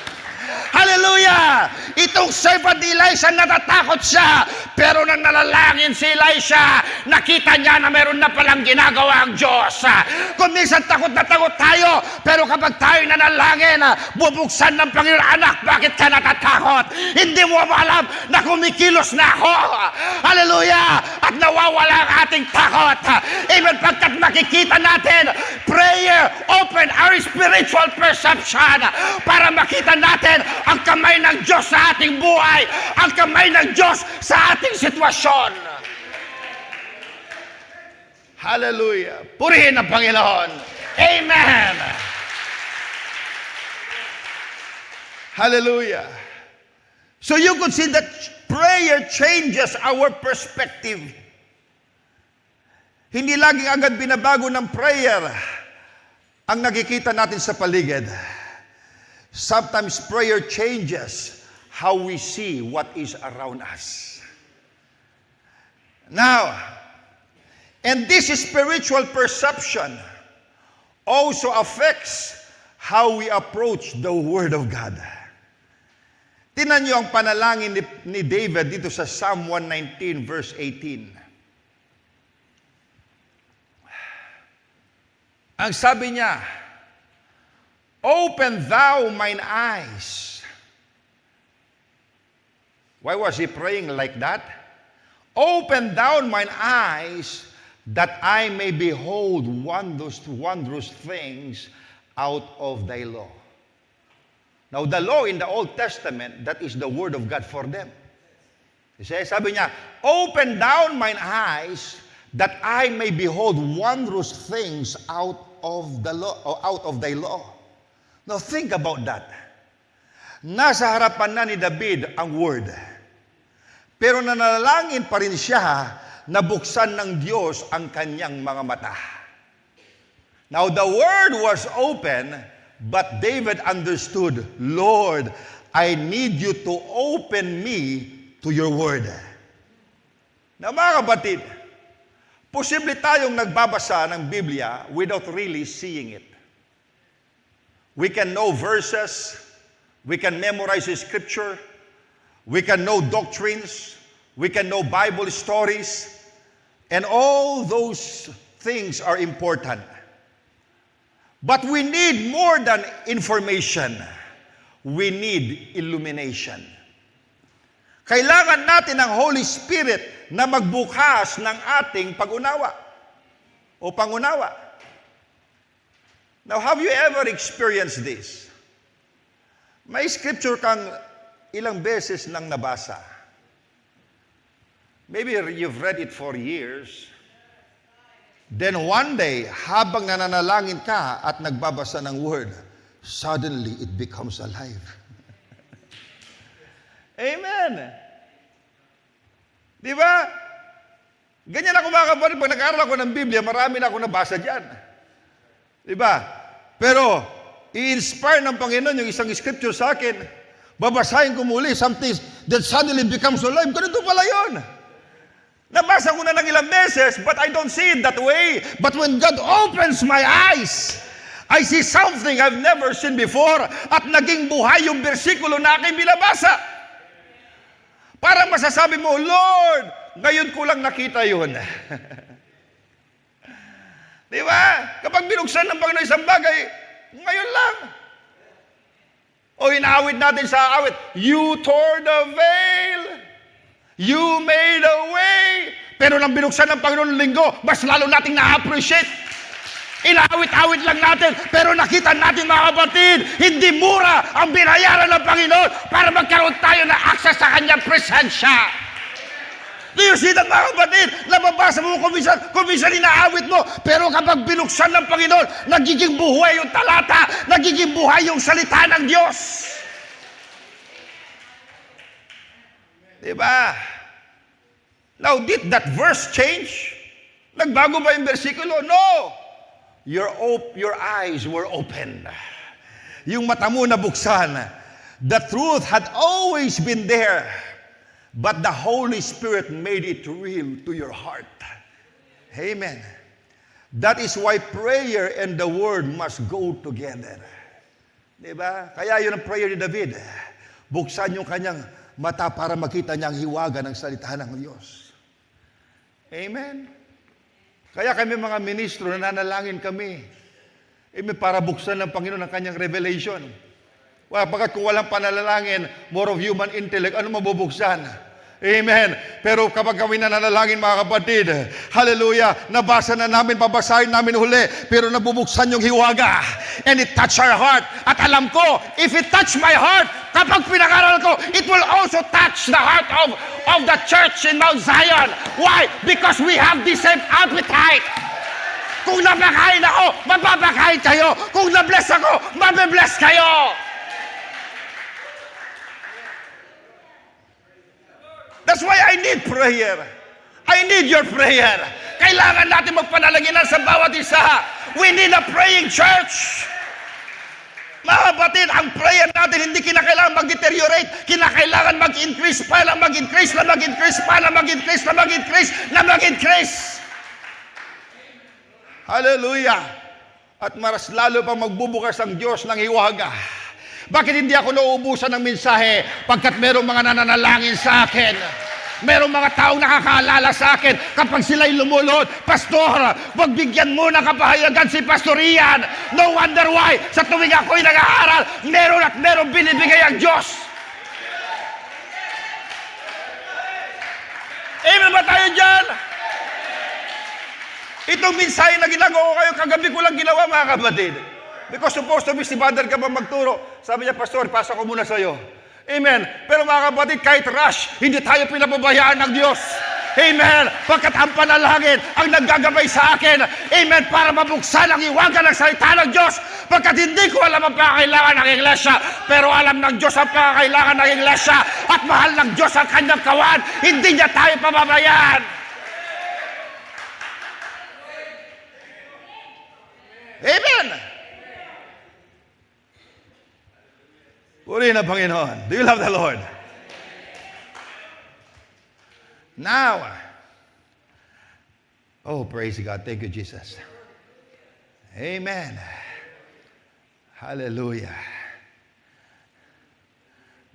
Hallelujah! Itong servant ni Elisha, natatakot siya. Pero nang nalalangin si Elisha, nakita niya na meron na palang ginagawa ang Diyos. Kung minsan takot na takot tayo, pero kapag tayo nanalangin, bubuksan ng Panginoon, "Anak, bakit ka natatakot? Hindi mo alam na kumikilos na ako." Hallelujah! At nawawala ang ating takot. Amen. Pagkat makikita natin, prayer open our spiritual perception para makita natin ang kamay ng Diyos sa ating buhay, ang kamay ng Diyos sa ating sitwasyon. Hallelujah. Purihin ang Panginoon. Amen. Hallelujah. So you could see that prayer changes our perspective. Hindi laging agad binabago ng prayer ang nakikita natin sa paligid. Sometimes prayer changes how we see what is around us. Now, and this spiritual perception also affects how we approach the Word of God. Tingnan niyo ang panalangin ni David dito sa Psalm 119 verse 18. Ang sabi niya, "Open thou mine eyes." Why was he praying like that? "Open thou mine eyes that I may behold wondrous things out of thy law." Now, the law in the Old Testament, that is the Word of God for them. Sabi niya, "Open down mine eyes that I may behold wondrous things out of the law, or out of thy law." Now, think about that. Nasa harapan na ni David ang Word. Pero nanalangin pa rin siya na buksan ng Diyos ang kanyang mga mata. Now, the Word was open, but David understood, "Lord, I need you to open me to your word." Na mga kapatid, posible tayong nagbabasa ng Biblia without really seeing it. We can know verses, we can memorize the scripture, we can know doctrines, we can know Bible stories, and all those things are important. But we need more than information. We need illumination. Kailangan natin ng Holy Spirit na magbukas ng ating pag-unawa o pangunawa. Now, have you ever experienced this? May scripture kang ilang beses nang nabasa. Maybe you've read it for years. Then one day, habang nananalangin ka at nagbabasa ng Word, suddenly it becomes alive. Amen. Di ba? Ganyan ako mga kapatid. Pag nag-aaral ako ng Biblia, marami na ako nabasa dyan. Di ba? Pero, i-inspire ng Panginoon yung isang scripture sa akin, babasahin ko muli, something that suddenly becomes alive. Ganito pala yun. Nabasa ko na ng ilang beses, but I don't see it that way. But when God opens my eyes, I see something I've never seen before, at naging buhay yung bersikulo na aking binabasa. Parang masasabi mo, "Lord, ngayon ko lang nakita yun." Di ba? Kapag binuksan ng Panginoon isang bagay, ngayon lang. O inaawit natin sa awit, "You tore the veil. You made a way." Pero nang binuksan ng Panginoon linggo, mas lalo nating na-appreciate. Inaawit-awit lang natin, pero nakita natin mga kapatid, hindi mura ang binayaran ng Panginoon para magkaroon tayo ng access sa Kanyang presensya. Do you see that mga kapatid? Nababasa mo kuminsan inaawit mo, pero kapag binuksan ng Panginoon, nagiging buhay yung talata, nagiging buhay yung salita ng Diyos. Diba? Now, did that verse change? Nagbago ba yung versikulo? No! Your eyes were opened. Yung mata mo nabuksan. The truth had always been there, but the Holy Spirit made it real to your heart. Amen. That is why prayer and the Word must go together. Diba? Kaya yun ang prayer ni David. Buksan yung kanyang mata para makita niya ang hiwaga ng salita ng Diyos. Amen. Kaya kami mga ministro, nananalangin kami. Para buksan ng Panginoon ang kanyang revelation. Pagkat kung walang panalangin, more of human intellect, ano mabubuksan? Amen. Pero kapag kami nananalangin mga kapatid, hallelujah, nabasa na namin, babasahin namin uli, pero nabubuksan yung hiwaga. And it touched our heart. At alam ko, if it touched my heart, kapag pinag-aral ko, it will also touch the heart of the church in Mount Zion. Why? Because we have the same appetite. Kung napakain ako, mapapakain kayo. Kung na-bless ako, mabe-bless kayo. That's why I need prayer. I need your prayer. Kailangan natin magpanalaginan sa bawat isa. We need a praying church. Mga kapatid, ang prayer natin hindi kinakailangan mag-deteriorate. Kinakailangan mag-increase pa lang, mag-increase na mag-increase pa lang, mag-increase na mag-increase na mag-increase. Hallelujah. At mas lalo pang magbubukas ang Diyos ng hiwaga. Bakit hindi ako nauubusan ng mensahe? Pagkat merong mga nananalangin sa akin. Merong mga taong nakakaalala sa akin kapag sila'y lumulod, Pastor, wag bigyan mo ng kapahayagan si Pastor Ian. No wonder why, sa tuwing ako'y nag-aaral, meron at meron binibigay ang Diyos. Amen ba tayo dyan? Itong mensahe na ginagawa ko kayo, kagabi ko lang ginawa, mga kapatid. Because supposed to be si Father ka ba magturo? Sabi niya, Pastor, pasa ko muna sa'yo. Amen. Pero mga kapatid, kahit rush, hindi tayo pinababayaan ng Diyos. Amen. Pagkat ang panalangin ang naggagabay sa akin. Amen. Para mabuksan ang iwaga ng salita ng Diyos. Pagkat hindi ko alam ang pangakailangan ng Iglesia, pero alam ng Diyos ang pangakailangan ng Iglesia. At mahal ng Diyos ang kanyang kawan. Hindi niya tayo pababayaan. Amen. Purihin ang Panginoon. Do you love the Lord? Now, oh, praise God. Thank you, Jesus. Amen. Hallelujah.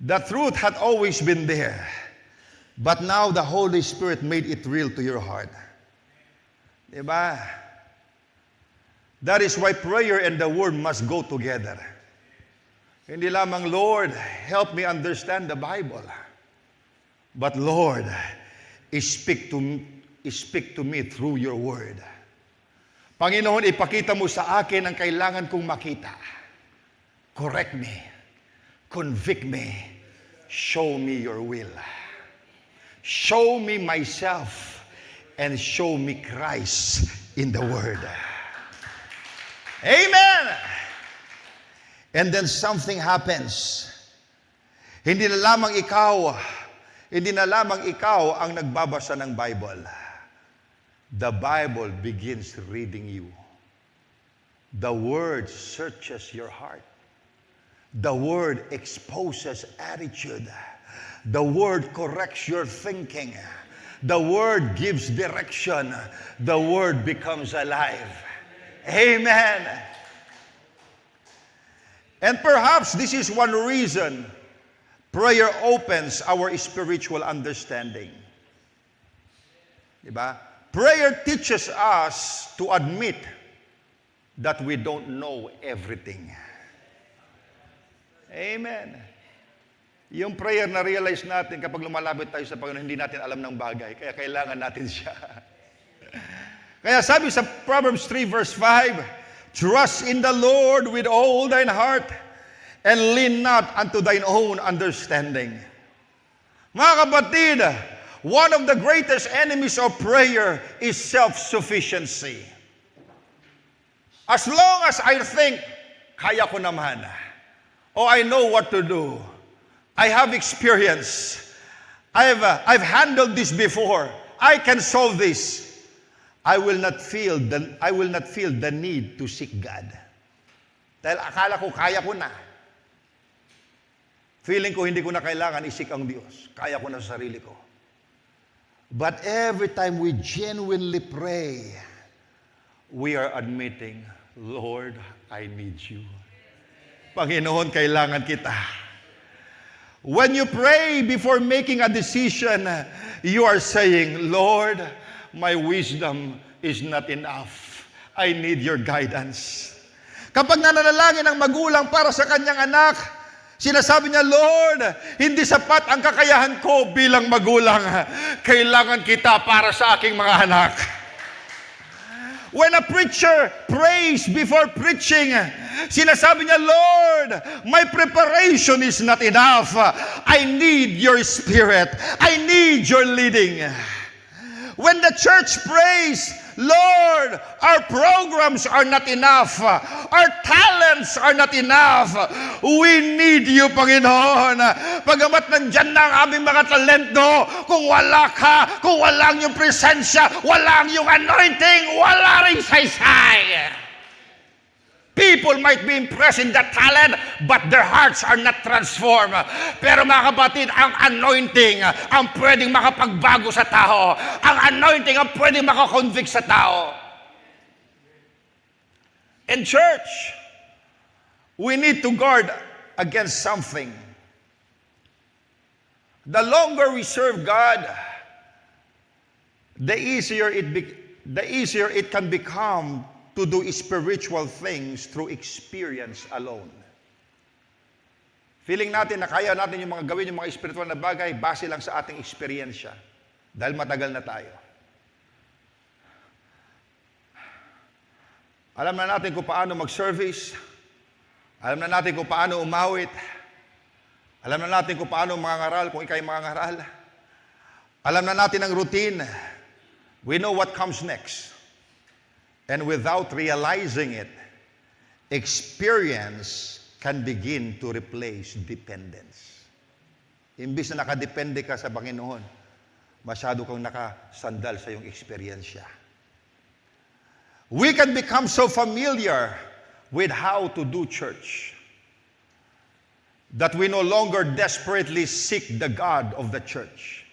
The truth had always been there, but now the Holy Spirit made it real to your heart. Diba? That is why prayer and the Word must go together. Hindi lamang, Lord, help me understand the Bible. But Lord, speak to me through your word. Panginoon, ipakita mo sa akin ang kailangan kong makita. Correct me. Convict me. Show me your will. Show me myself and show me Christ in the word. Amen. And then something happens. Hindi na lamang ikaw ang nagbabasa ng Bible. The Bible begins reading you. The Word searches your heart. The Word exposes attitude. The Word corrects your thinking. The Word gives direction. The Word becomes alive. Amen. And perhaps this is one reason prayer opens our spiritual understanding. Diba? Prayer teaches us to admit that we don't know everything. Amen. Yung prayer na realize natin kapag lumalapit tayo sa Panginoon, hindi natin alam ng bagay, kaya kailangan natin siya. Kaya sabi sa Proverbs 3 verse 5, trust in the Lord with all thine heart and lean not unto thine own understanding. Mga kapatid, one of the greatest enemies of prayer is self-sufficiency. As long as I think, kaya ko naman. Oh, I know what to do. I have experience. I've handled this before. I can solve this. I will not feel the need to seek God. Dahil akala ko kaya ko na. Feeling ko hindi ko na kailangan isik ang Diyos. Kaya ko na sa sarili ko. But every time we genuinely pray, we are admitting, Lord, I need you. Panginoon, kailangan kita. When you pray before making a decision, you are saying, Lord, my wisdom is not enough. I need your guidance. Kapag nananalangin ang magulang para sa kanyang anak, sinasabi niya, Lord, hindi sapat ang kakayahan ko bilang magulang. Kailangan kita para sa aking mga anak. When a preacher prays before preaching, sinasabi niya, Lord, my preparation is not enough. I need your spirit. I need your leading. When the church prays, Lord, our programs are not enough. Our talents are not enough. We need you, Panginoon. Pagamat nandyan na ang aming mga talento, kung wala ka, kung walang yung presensya, walang yung anointing, wala rin saysay. People might be impressed in that talent, but their hearts are not transformed. Pero mga kapatid, ang anointing ang pwedeng makapagbago sa tao. Ang anointing ang pwedeng makakonvict sa tao. In church, we need to guard against something. The longer we serve God, the easier it can become to do spiritual things through experience alone. Feeling natin na kaya natin yung mga gawin, yung mga spiritual na bagay, base lang sa ating eksperyensya. Dahil matagal na tayo. Alam na natin kung paano mag-service. Alam na natin kung paano umawit. Alam na natin kung paano mangangaral, kung ikay mangangaral. Alam na natin ang routine. We know what comes next. And without realizing it, experience can begin to replace dependence. Imbis na nakadepende ka sa Panginoon, masyado kang nakasandal sa iyong eksperyensya. We can become so familiar with how to do church that we no longer desperately seek the God of the church.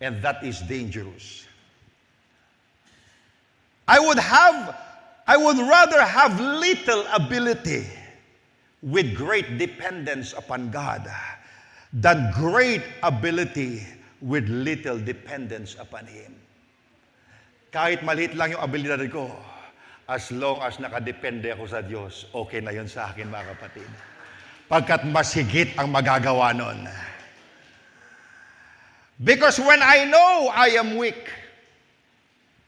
And that is dangerous. I would rather have little ability with great dependence upon God than great ability with little dependence upon Him. Kahit maliit lang yung abilidad ko, as long as nakadepende ako sa Diyos, okay na yun sa akin, mga kapatid. Pagkat mas higit ang magagawa nun. Because when I know I am weak,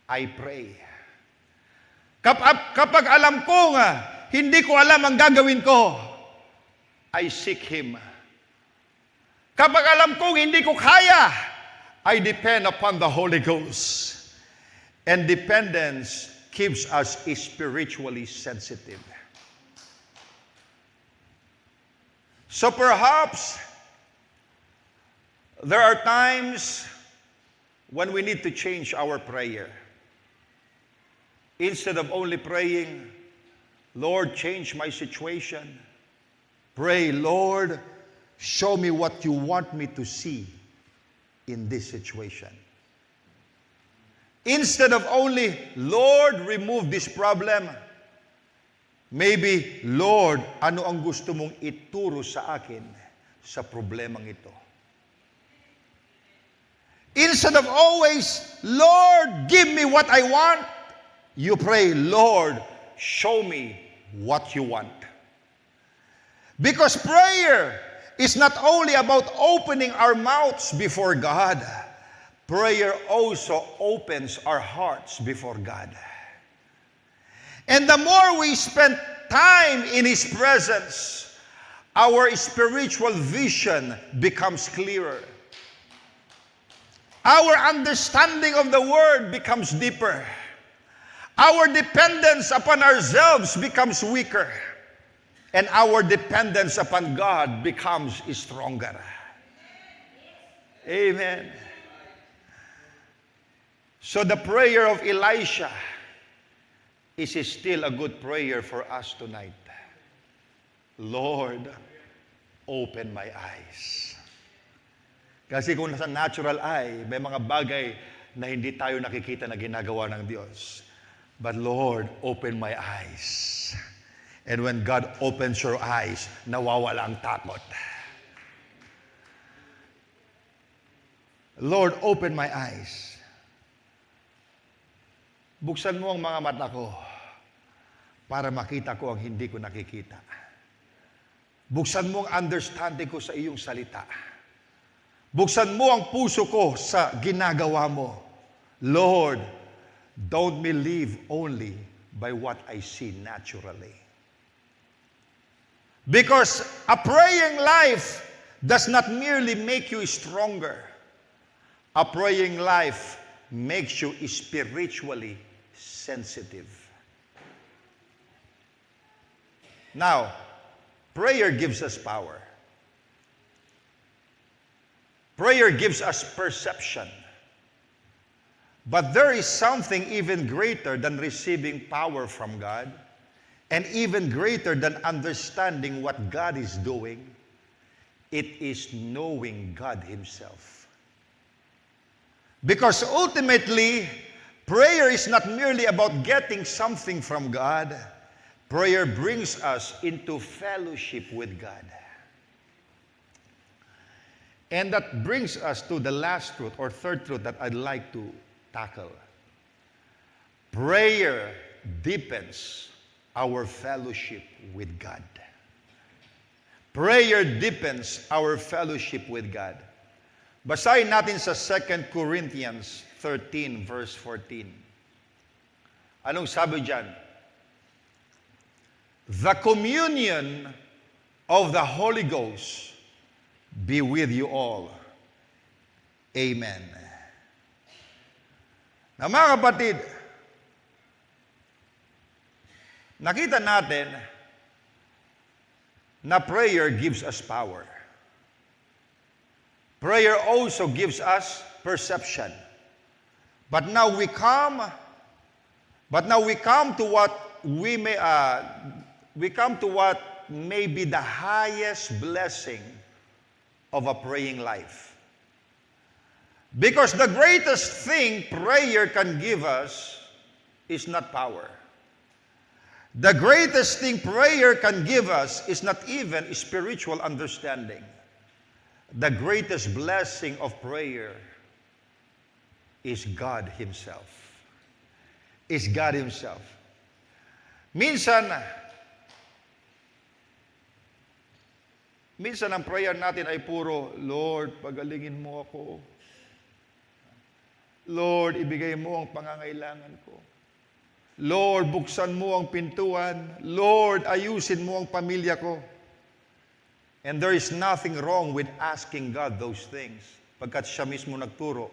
I pray. Kapag alam ko hindi ko alam ang gagawin ko, I seek Him. Kapag alam kong hindi ko kaya, I depend upon the Holy Ghost. And dependence keeps us spiritually sensitive. So perhaps there are times when we need to change our prayer. Instead of only praying, Lord, change my situation, pray, Lord, show me what you want me to see in this situation. Instead of only, Lord, remove this problem, maybe, Lord, ano ang gusto mong ituro sa akin sa problemang ito? Instead of always, Lord, give me what I want, you pray, Lord, show me what you want. Because prayer is not only about opening our mouths before God, prayer also opens our hearts before God. And the more we spend time in His presence, our spiritual vision becomes clearer. Our understanding of the Word becomes deeper. Our dependence upon ourselves becomes weaker. And our dependence upon God becomes stronger. Amen. So the prayer of Elisha is still a good prayer for us tonight. Lord, open my eyes. Kasi kung nasa natural eye, may mga bagay na hindi tayo nakikita na ginagawa ng Diyos. But Lord, open my eyes. And when God opens your eyes, nawawala ang takot. Lord, open my eyes. Buksan mo ang mga mata ko para makita ko ang hindi ko nakikita. Buksan mo ang understanding ko sa iyong salita. Buksan mo ang puso ko sa ginagawa mo. Lord, don't me live only by what I see naturally. Because a praying life does not merely make you stronger. A praying life makes you spiritually sensitive. Now, prayer gives us power. Prayer gives us perception. But there is something even greater than receiving power from God, and even greater than understanding what God is doing. It is knowing God Himself. Because ultimately, prayer is not merely about getting something from God. Prayer brings us into fellowship with God. And that brings us to the last truth or third truth that I'd like to tackle. Prayer deepens our fellowship with God. Prayer deepens our fellowship with God. Basahin natin sa 2 Corinthians 13 verse 14. Anong sabi diyan? The communion of the Holy Ghost be with you all. Amen. Na mga kapatid, nakita natin na prayer gives us power. Prayer also gives us perception. But now we come to what may be the highest blessing of a praying life. Because the greatest thing prayer can give us is not power. The greatest thing prayer can give us is not even spiritual understanding. The greatest blessing of prayer is God Himself. Is God Himself. Minsan ang prayer natin ay puro, Lord, pagalingin mo ako. Lord, ibigay mo ang pangangailangan ko. Lord, buksan mo ang pintuan. Lord, ayusin mo ang pamilya ko. And there is nothing wrong with asking God those things. Pagkat siya mismo nagturo,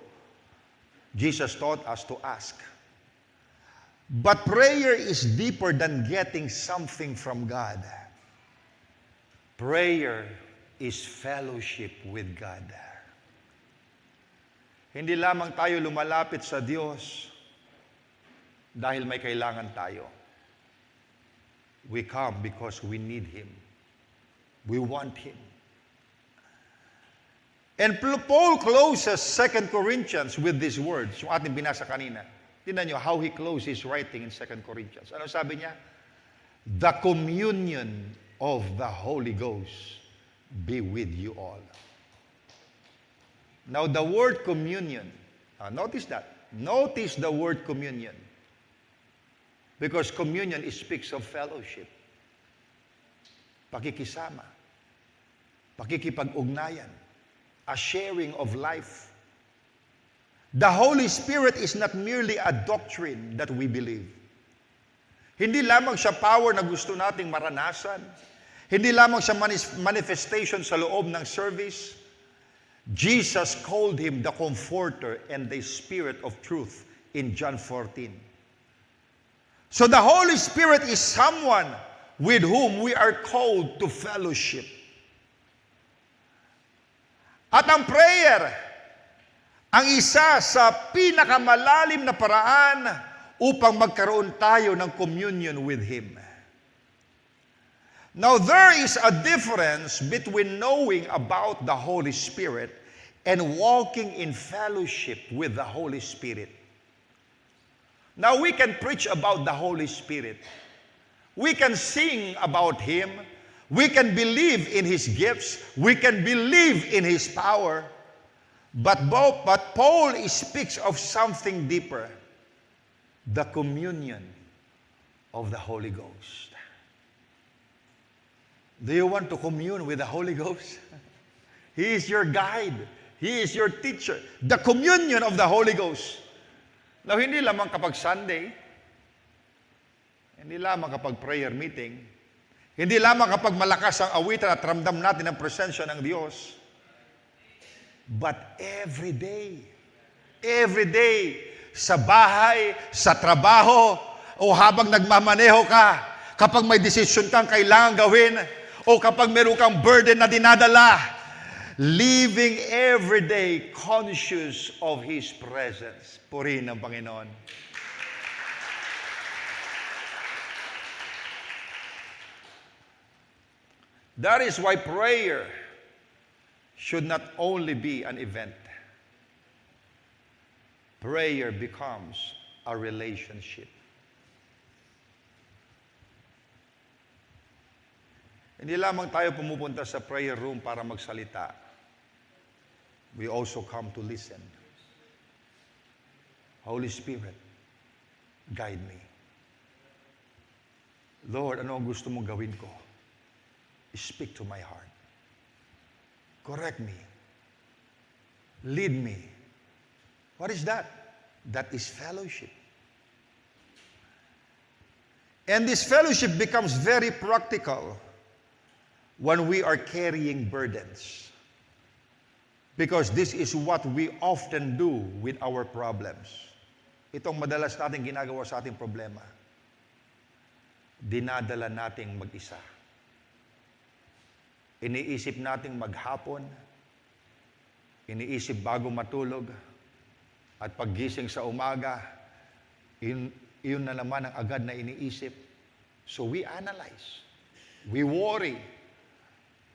Jesus taught us to ask. But prayer is deeper than getting something from God. Prayer is fellowship with God. Hindi lamang tayo lumalapit sa Diyos dahil may kailangan tayo. We come because we need Him. We want Him. And Paul closes 2 Corinthians with these words, yung ating binasa kanina. Tingnan nyo how he closes his writing in 2 Corinthians. Ano sabi niya? The communion of the Holy Ghost be with you all. Now the word communion, notice that. Notice the word communion. Because communion speaks of fellowship. Pakikisama. Pakikipag-ugnayan. A sharing of life. The Holy Spirit is not merely a doctrine that we believe. Hindi lamang siya power na gusto nating maranasan. Hindi lamang siya manifestation sa loob ng service. Jesus called Him the Comforter and the Spirit of Truth in John 14. So the Holy Spirit is someone with whom we are called to fellowship. At ang prayer, ang isa sa pinakamalalim na paraan upang magkaroon tayo ng communion with Him. Now, there is a difference between knowing about the Holy Spirit and walking in fellowship with the Holy Spirit. Now, we can preach about the Holy Spirit. We can sing about Him. We can believe in His gifts. We can believe in His power. But Paul speaks of something deeper. The communion of the Holy Ghost. Do you want to commune with the Holy Ghost? He is your guide. He is your teacher. The communion of the Holy Ghost. Now, hindi lamang kapag Sunday, hindi lamang kapag prayer meeting, hindi lamang kapag malakas ang awitan at ramdam natin ang presensya ng Diyos, but every day. Every day, sa bahay, sa trabaho, o habang nagmamaneho ka, kapag may desisyon kang kailangan gawin, o kapag meron kang burden na dinadala, living every day conscious of His presence. Purihin ng Panginoon. That is why prayer should not only be an event. Prayer becomes a relationship. Hindi lamang tayo pumupunta sa prayer room para magsalita. We also come to listen. Holy Spirit, guide me. Lord, ano ang gusto mong gawin ko? Speak to my heart. Correct me. Lead me. What is that? That is fellowship. And this fellowship becomes very practical when we are carrying burdens. Because this is what we often do with our problems. Itong madalas natin ginagawa sa ating problema. Dinadala nating mag-isa. Iniisip nating maghapon, iniisip bago matulog, at paggising sa umaga, yun na naman ang agad na iniisip. So we analyze, we worry,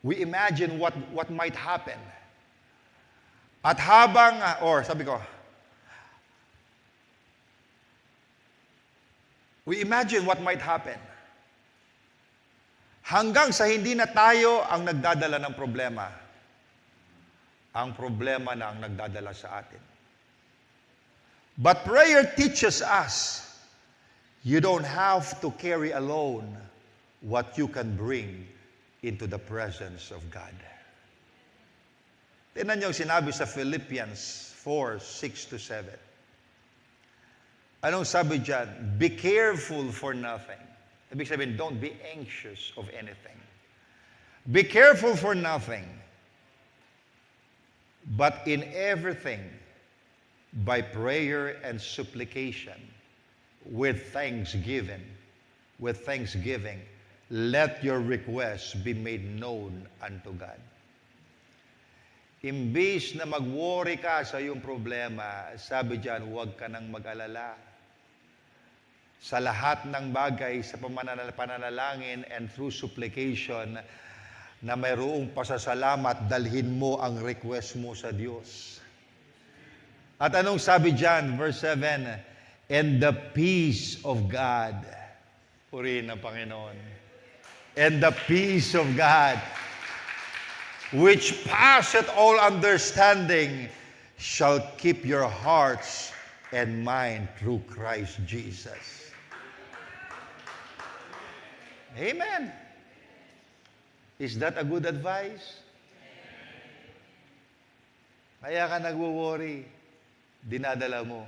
we imagine what might happen. At habang, we imagine what might happen. Hanggang sa hindi na tayo ang nagdadala ng problema. Ang problema na ang nagdadala sa atin. But prayer teaches us, you don't have to carry alone what you can bring into the presence of God. Tingnan niyo ang sinabi sa Philippians 4:6-7. Anong sabi dyan? Be careful for nothing. Ibig sabihin, don't be anxious of anything. Be careful for nothing, but in everything, by prayer and supplication, with thanksgiving, let your requests be made known unto God. Imbis na mag-worry ka sa iyong problema, sabi diyan, huwag ka nang mag-alala. Sa lahat ng bagay, sa pananalangin and through supplication, na mayroong pasasalamat, dalhin mo ang request mo sa Diyos. At anong sabi diyan, verse 7, and the peace of God, purihin ng Panginoon, and the peace of God, which passeth all understanding, shall keep your hearts and mind through Christ Jesus. Amen. Is that a good advice? Kaya ka nagwo-worry, dinadala mo.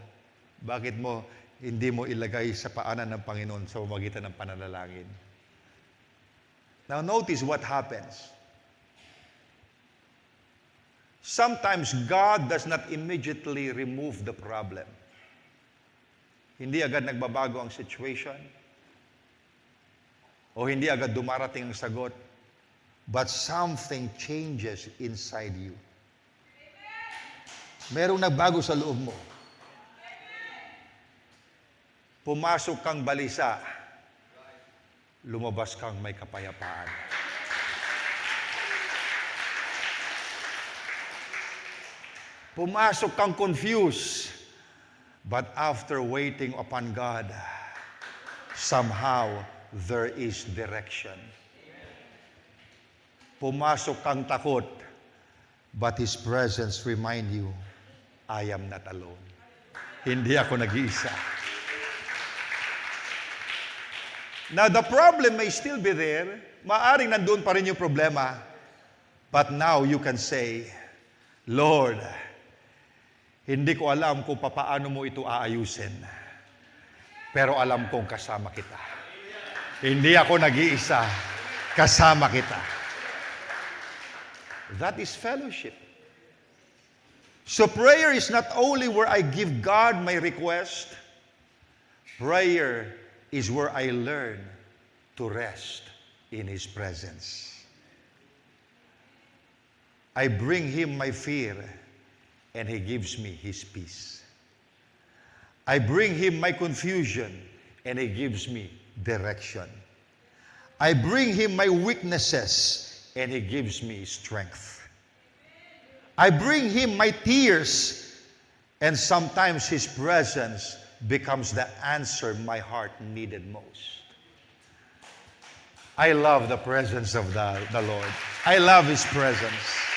Bakit mo hindi mo ilagay sa paanan ng Panginoon sa pamamagitan ng pananalangin? Now notice what happens. Sometimes God does not immediately remove the problem. Hindi agad nagbabago ang situation. O hindi agad dumarating ang sagot. But something changes inside you. Merong nagbago sa loob mo. Pumasok kang balisa. Lumabas kang may kapayapaan. Pumasok kang confused. But after waiting upon God, somehow there is direction. Pumasok kang takot, but His presence remind you, I am not alone. Hindi ako nag-iisa. Now, the problem may still be there. Maaring nandun pa rin yung problema. But now you can say, Lord, hindi ko alam kung paano mo ito aayusin. Pero alam kong kasama kita. Hindi ako nag-iisa. Kasama kita. That is fellowship. So prayer is not only where I give God my request, prayer is where I learn to rest in His presence. I bring Him my fear, and He gives me His peace. I bring Him my confusion, and He gives me direction. I bring Him my weaknesses, and He gives me strength. I bring Him my tears, and sometimes His presence becomes the answer my heart needed most. I love the presence of the Lord. I love His presence.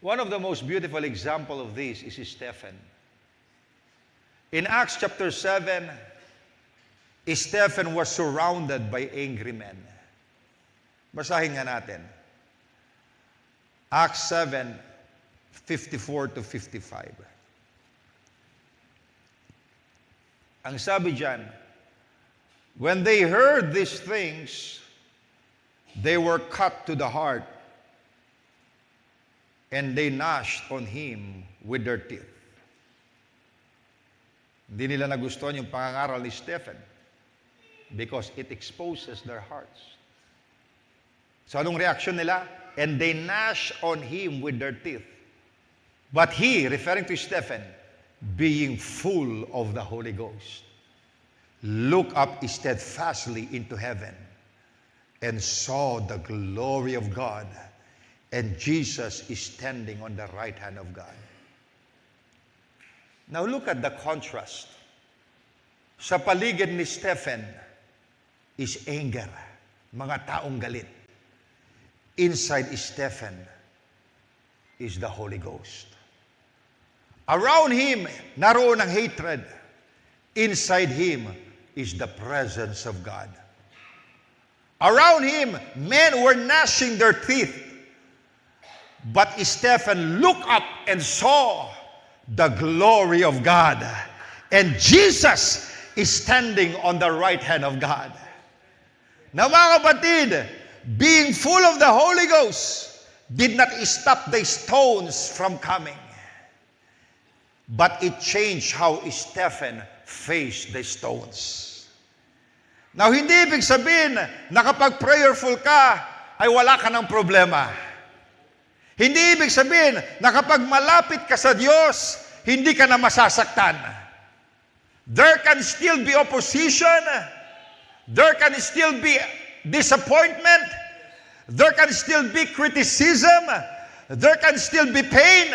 One of the most beautiful examples of this is Stephen. In Acts chapter 7, Stephen was surrounded by angry men. Basahin nga natin. Acts 7, 54 to 55. Ang sabi dyan, when they heard these things, they were cut to the heart, and they gnashed on him with their teeth. Hindi nila nagustuhan yung pangangaral ni Stephen because it exposes their hearts. So anong reaction nila? And they gnashed on him with their teeth. But he, referring to Stephen, being full of the Holy Ghost, looked up steadfastly into heaven and saw the glory of God, and Jesus is standing on the right hand of God. Now look at the contrast. Sa paligid ni Stephen is anger, mga taong galit. Inside Stephen is the Holy Ghost. Around him, naroon ang hatred. Inside him is the presence of God. Around him, men were gnashing their teeth. But Stephen looked up and saw the glory of God. And Jesus is standing on the right hand of God. Now mga kapatid, being full of the Holy Ghost did not stop the stones from coming. But it changed how Stephen faced the stones. Now, hindi ibig sabihin na kapag prayerful ka, ay wala ka ng problema. Hindi ibig sabihin na kapag malapit ka sa Diyos, hindi ka na masasaktan. There can still be opposition. There can still be disappointment. There can still be criticism. There can still be pain.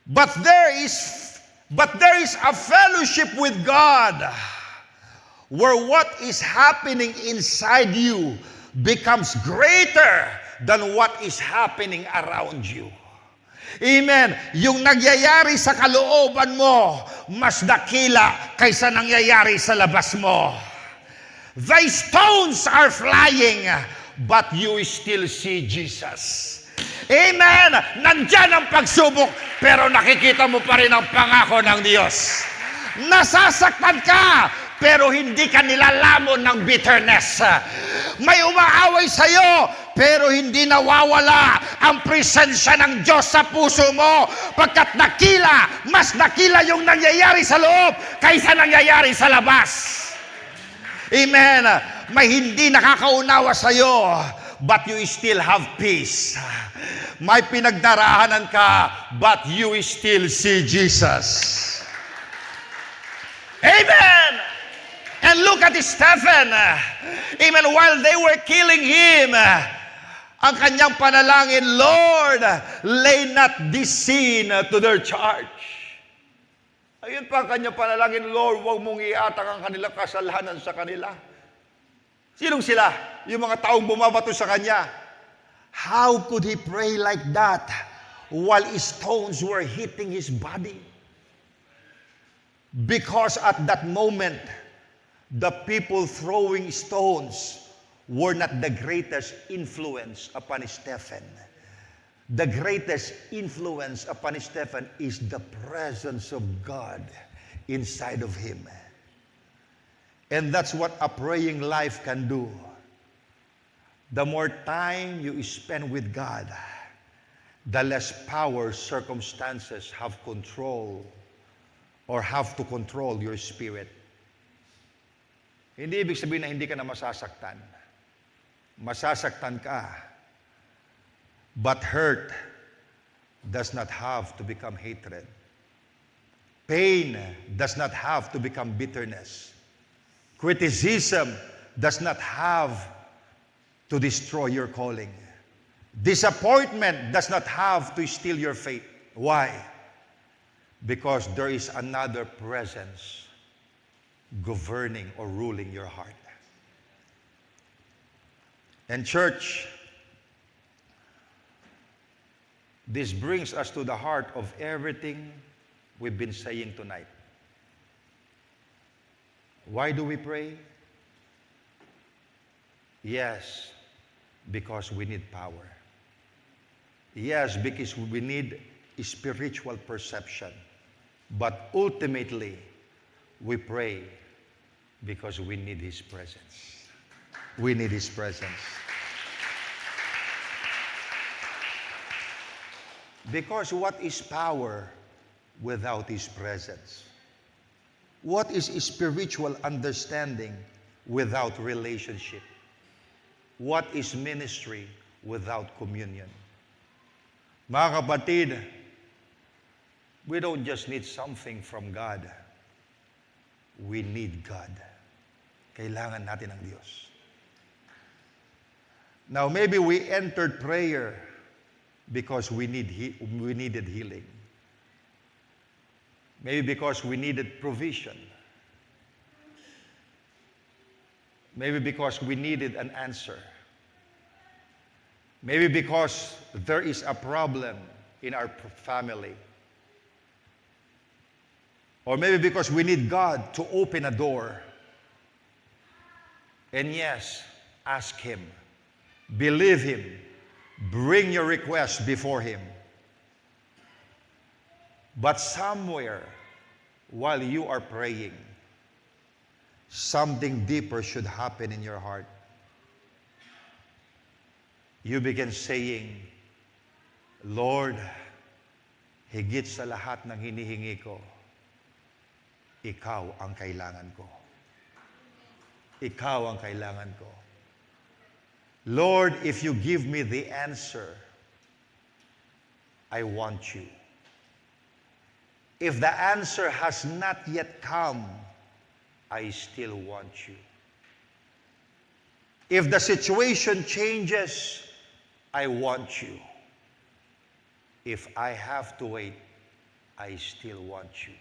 But there is a fellowship with God where what is happening inside you becomes greater than what is happening around you. Amen. Yung nangyayari sa kalooban mo, mas dakila kaysa nangyayari sa labas mo. The stones are flying, but you still see Jesus. Amen. Nandyan ang pagsubok, pero nakikita mo pa rin ang pangako ng Diyos. Nasasaktan ka, pero hindi ka nilalamon ng bitterness. May umaaway sa'yo, pero hindi nawawala ang presensya ng Diyos sa puso mo. Pagkat mas dakila yung nangyayari sa loob kaysa nangyayari sa labas. Amen. May hindi nakakaunawa sa'yo, but you still have peace. May pinagdaraanan ka, but you still see Jesus. Amen. And look at Stephen. Amen. While they were killing him, ang kanyang panalangin, Lord, lay not this sin to their charge. Ayun pa ang kanyang panalangin, Lord, huwag mong iatang ang kanilang kasalanan sa kanila. Sinong sila? Yung mga taong bumabato sa kanya. How could he pray like that while stones were hitting his body? Because at that moment, the people throwing stones were not the greatest influence upon Stephen. The greatest influence upon Stephen is the presence of God inside of him. And that's what a praying life can do. the more time you spend with God, the less power circumstances have control or have to control your spirit. Hindi ibig sabihin na hindi ka na masasaktan. Masasaktan ka. But hurt does not have to become hatred. Pain does not have to become bitterness. Criticism does not have to destroy your calling. Disappointment does not have to steal your faith. Why? Because there is another presence governing or ruling your heart. And church, this brings us to the heart of everything we've been saying tonight. Why do we pray? Yes, because we need power. Yes, because we need spiritual perception. But ultimately, we pray because we need His presence. We need His presence. Because what is power without His presence? What is spiritual understanding without relationship? What is ministry without communion? Mga kapatid, we don't just need something from God. We need God. Kailangan natin ang Diyos. Now, maybe we entered prayer because we needed healing. Maybe because we needed provision. Maybe because we needed an answer. Maybe because there is a problem in our family. Or maybe because we need God to open a door. And yes, ask Him. Believe Him. Bring your request before Him. But somewhere, while you are praying, something deeper should happen in your heart. You begin saying, Lord, higit sa lahat ng hinihingi ko, Ikaw ang kailangan ko. Ikaw ang kailangan ko. Lord, if you give me the answer, I want you. If the answer has not yet come, I still want you. If the situation changes, I want you. If I have to wait, I still want you.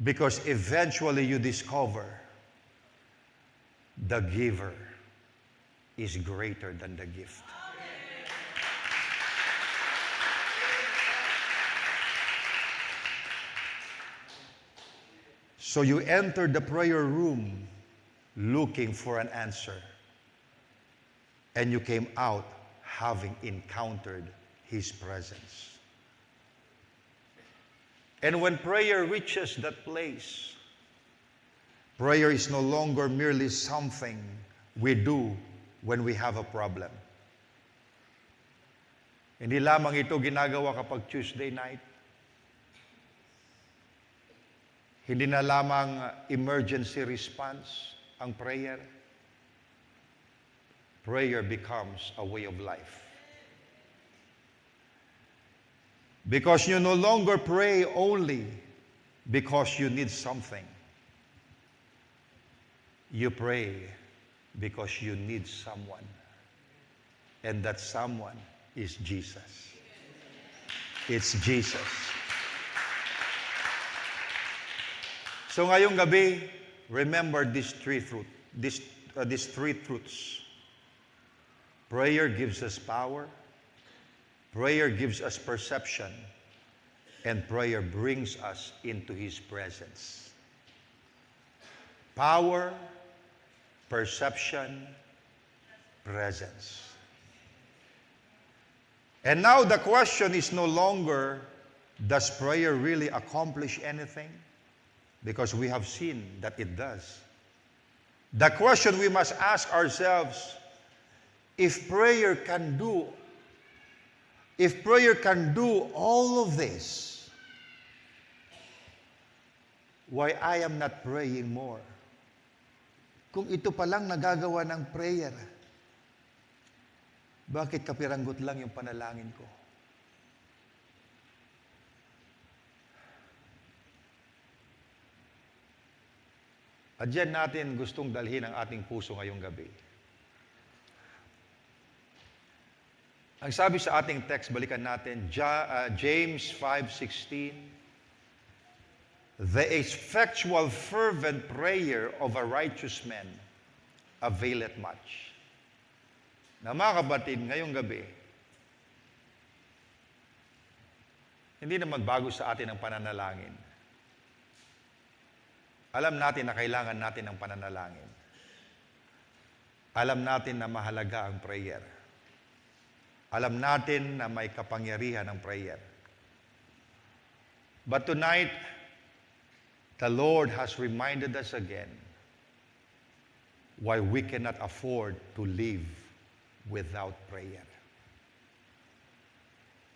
Because eventually you discover the giver is greater than the gift. So you entered the prayer room looking for an answer. And you came out having encountered His presence. And when prayer reaches that place, prayer is no longer merely something we do when we have a problem. Hindi lamang ito ginagawa kapag Tuesday night. Hindi na lamang emergency response ang prayer. Prayer becomes a way of life. Because you no longer pray only because you need something. You pray because you need someone. And that someone is Jesus. It's Jesus. So ngayong gabi, remember these three truths. Prayer gives us power. Prayer gives us perception. And prayer brings us into His presence. Power, perception, presence. And now the question is no longer, does prayer really accomplish anything? Because we have seen that it does. The question we must ask ourselves, if prayer can do all of this, why I am not praying more? Kung ito palang nagagawa ng prayer, bakit kapiranggot lang yung panalangin ko? At diyan natin gustong dalhin ang ating puso ngayong gabi. Ang sabi sa ating text, balikan natin, James 5:16, the effectual fervent prayer of a righteous man availeth much. Na mga kapatid, ngayong gabi, hindi naman bago sa atin ang pananalangin. Alam natin na kailangan natin ng pananalangin. Alam natin na mahalaga ang prayer. Alam natin na may kapangyarihan ang prayer. But tonight, the Lord has reminded us again why we cannot afford to live without prayer.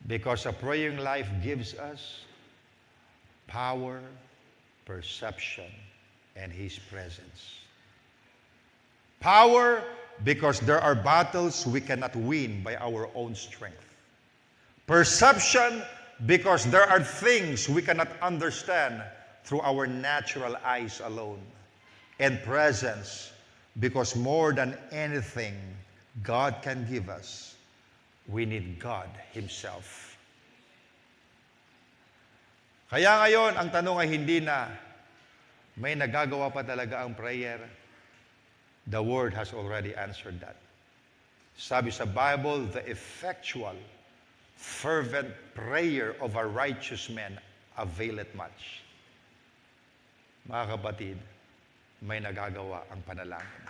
Because a praying life gives us power, perception, and His presence. Power, because there are battles we cannot win by our own strength. Perception, because there are things we cannot understand through our natural eyes alone. And presence, because more than anything God can give us, we need God Himself. Kaya ngayon, ang tanong ay hindi na may nagagawa pa talaga ang prayer. The Word has already answered that. Sabi sa Bible, the effectual, fervent prayer of a righteous man availeth much. Mga kapatid, may nagagawa ang panalangin.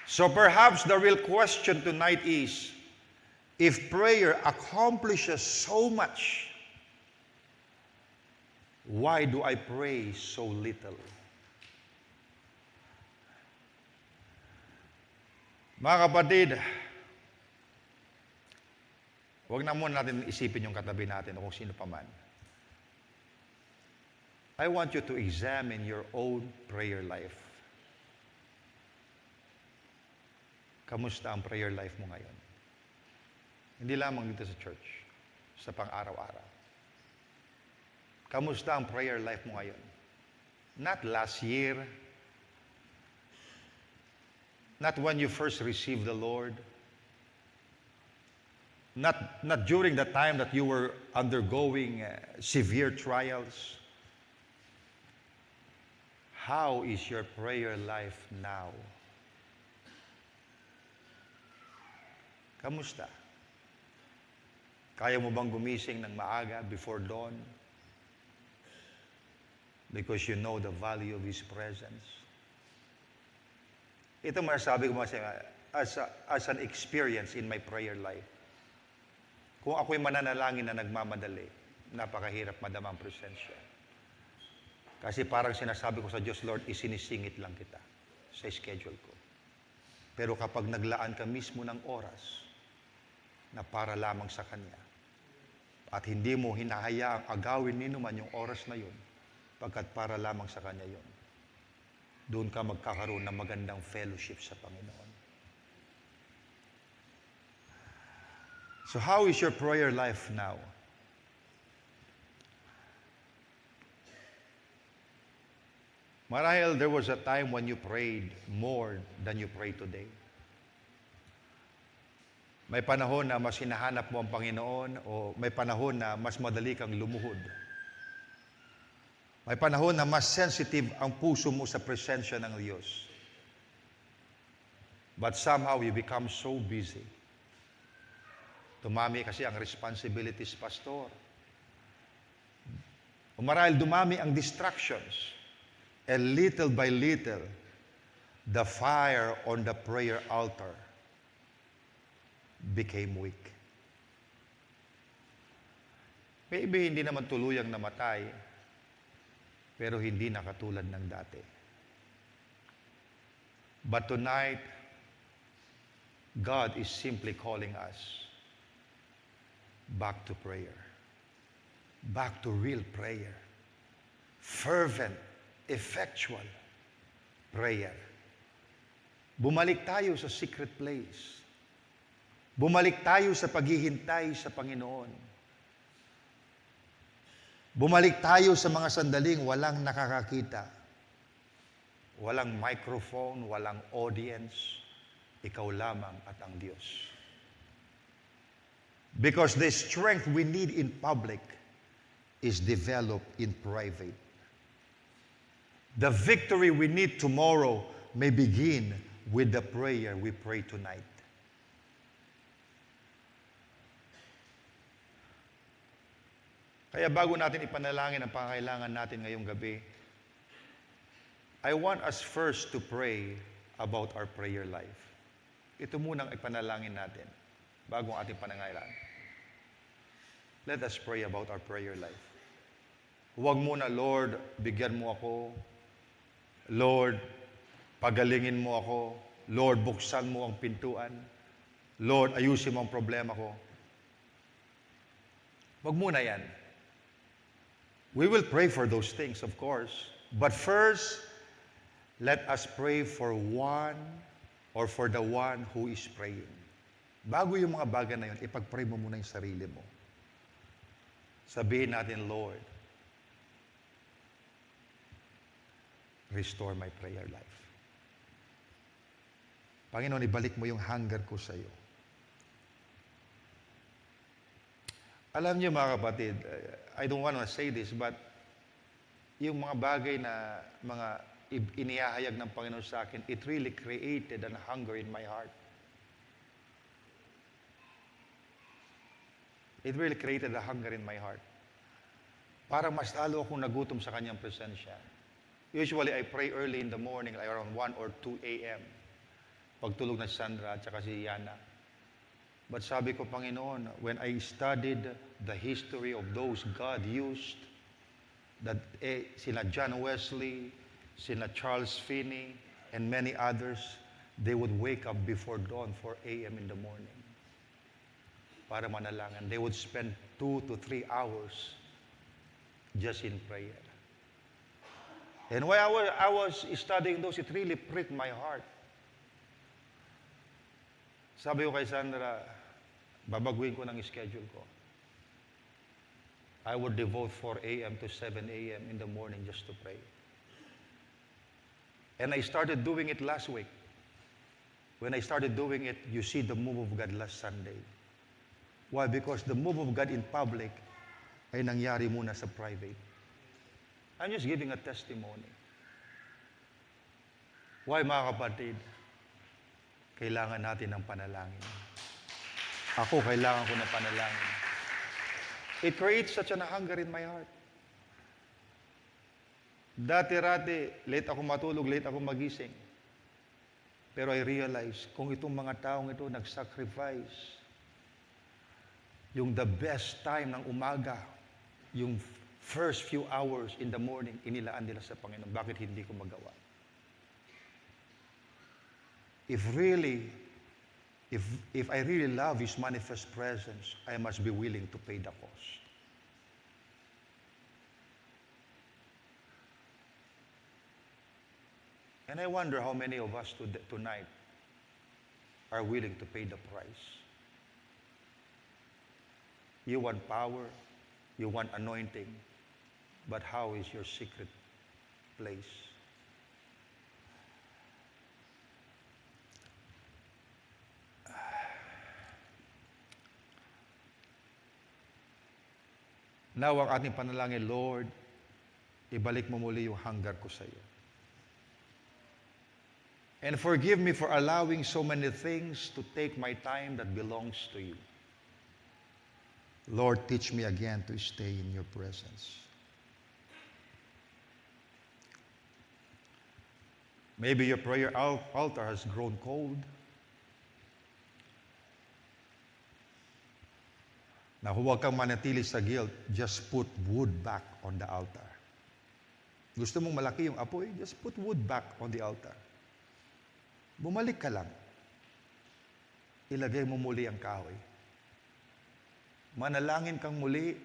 So perhaps the real question tonight is, if prayer accomplishes so much, why do I pray so little? Mga kapatid, huwag na muna natin isipin yung katabi natin o kung sino pa man. I want you to examine your own prayer life. Kamusta ang prayer life mo ngayon? Hindi lamang dito sa church, sa pang-araw-araw. Kamusta ang prayer life mo ngayon? Not last year, not when you first received the Lord, not during the time that you were undergoing severe trials. How is your prayer life now? Kamusta? Kaya mo bang gumising ng maaga before dawn? Because you know the value of His presence. Ito masasabi ko as an experience in my prayer life. Kung ako'y mananalangin na nagmamadali, napakahirap madama ang presensya. Kasi parang sinasabi ko sa Diyos, Lord, isinisingit lang kita sa schedule ko. Pero kapag naglaan ka mismo ng oras na para lamang sa Kanya, at hindi mo hinahayaang agawin ninuman yung oras na yun, pagkat para lamang sa Kanya yun, doon ka magkakaroon ng magandang fellowship sa Panginoon. So how is your prayer life now? Marahil there was a time when you prayed more than you pray today. May panahon na mas hinahanap mo ang Panginoon o may panahon na mas madali kang lumuhod. May panahon na mas sensitive ang puso mo sa presensya ng Diyos. But somehow you become so busy. Dumami kasi ang responsibilities, pastor. O marahil dumami ang distractions. And little by little, the fire on the prayer altar became weak. Maybe hindi naman tuluyang namatay, pero hindi na katulad ng dati. But tonight, God is simply calling us back to prayer. Back to real prayer. Fervent, effectual prayer. Bumalik tayo sa secret place. Bumalik tayo sa paghihintay sa Panginoon. Bumalik tayo sa mga sandaling walang nakakakita. Walang microphone, walang audience. Ikaw lamang at ang Diyos. Because the strength we need in public is developed in private. The victory we need tomorrow may begin with the prayer we pray tonight. Kaya bago natin ipanalangin ang pangangailangan natin ngayong gabi, I want us first to pray about our prayer life. Ito munang ipanalangin natin bago ang ating panangailangan. Let us pray about our prayer life. Huwag muna, Lord, bigyan mo ako. Lord, pagalingin mo ako. Lord, buksan mo ang pintuan. Lord, ayusin mo ang problema ko. Huwag muna yan. We will pray for those things, of course. But first, let us pray for one or for the one who is praying. Bago yung mga bagay na yun, ipag-pray mo muna yung sarili mo. Sabihin natin, Lord, restore my prayer life. Panginoon, ibalik mo yung hunger ko sa iyo. Alam niyo mga kapatid, I don't want to say this, but yung mga bagay na mga inihahayag ng Panginoon sa akin, it really created a hunger in my heart. It really created a hunger in my heart. Parang mas lalo akong nagutom sa kanyang presensya. Usually, I pray early in the morning, like around 1 or 2 a.m. Pagtulog na si Sandra at saka si Yana. But sabi ko, Panginoon, when I studied the history of those God used, that sila John Wesley, sila Charles Finney, and many others, they would wake up before dawn, 4 a.m. in the morning, para manalangin. They would spend 2 to 3 hours just in prayer. And while I was studying those, it really pricked my heart. Sabi ko kay Sandra, babaguhin ko ng schedule ko. I would devote 4 a.m. to 7 a.m. in the morning just to pray. And I started doing it last week. When I started doing it, you see the move of God last Sunday. Why? Because the move of God in public ay nangyari muna sa private. I'm just giving a testimony. Why, mga kapatid? Kailangan natin ng panalangin. Ako, kailangan ko ng panalangin. It creates such a hunger in my heart. Dati-rati, late ako matulog, late ako magising. Pero I realize, kung itong mga taong ito nag-sacrifice, yung the best time ng umaga, yung first few hours in the morning, inilaan nila sa Panginoon. Bakit hindi ko magawa? If I really love His manifest presence, I must be willing to pay the cost. And I wonder how many of us tonight are willing to pay the price. You want power, you want anointing, but how is your secret place? Now, ang ating panalangin, Lord, ibalik mo muli yung hunger ko sa iyo. And forgive me for allowing so many things to take my time that belongs to you. Lord, teach me again to stay in your presence. Maybe your prayer altar has grown cold. Na huwag kang manatili sa guilt, just put wood back on the altar. Gusto mong malaki yung apoy? Just put wood back on the altar. Bumalik ka lang. Ilagay mo muli ang kahoy. Manalangin kang muli.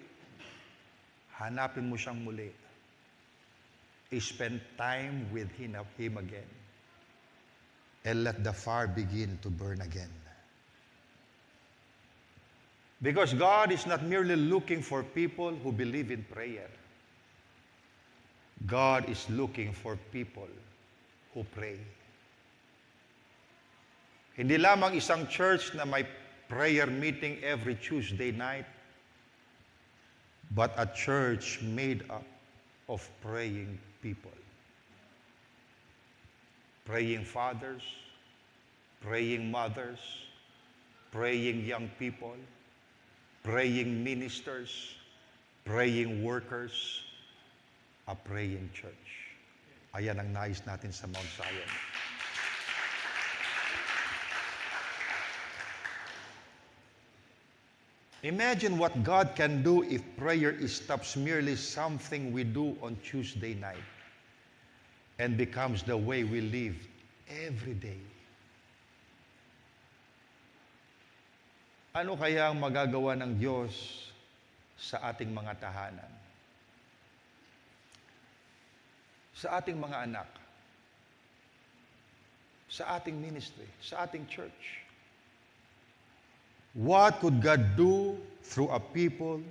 Hanapin mo siyang muli. Spend time with Him again. And let the fire begin to burn again. Because God is not merely looking for people who believe in prayer. God is looking for people who pray. Hindi lamang isang church na may prayer meeting every Tuesday night, but a church made up of praying people. Praying fathers, praying mothers, praying young people, praying ministers, praying workers, a praying church. Ayan ang nais natin sa Mount Zion. Imagine what God can do if prayer stops merely something we do on Tuesday night and becomes the way we live every day. Ano kaya ang magagawa ng Diyos sa ating mga tahanan? Sa ating mga anak? Sa ating ministry? Sa ating church? What could God do through a people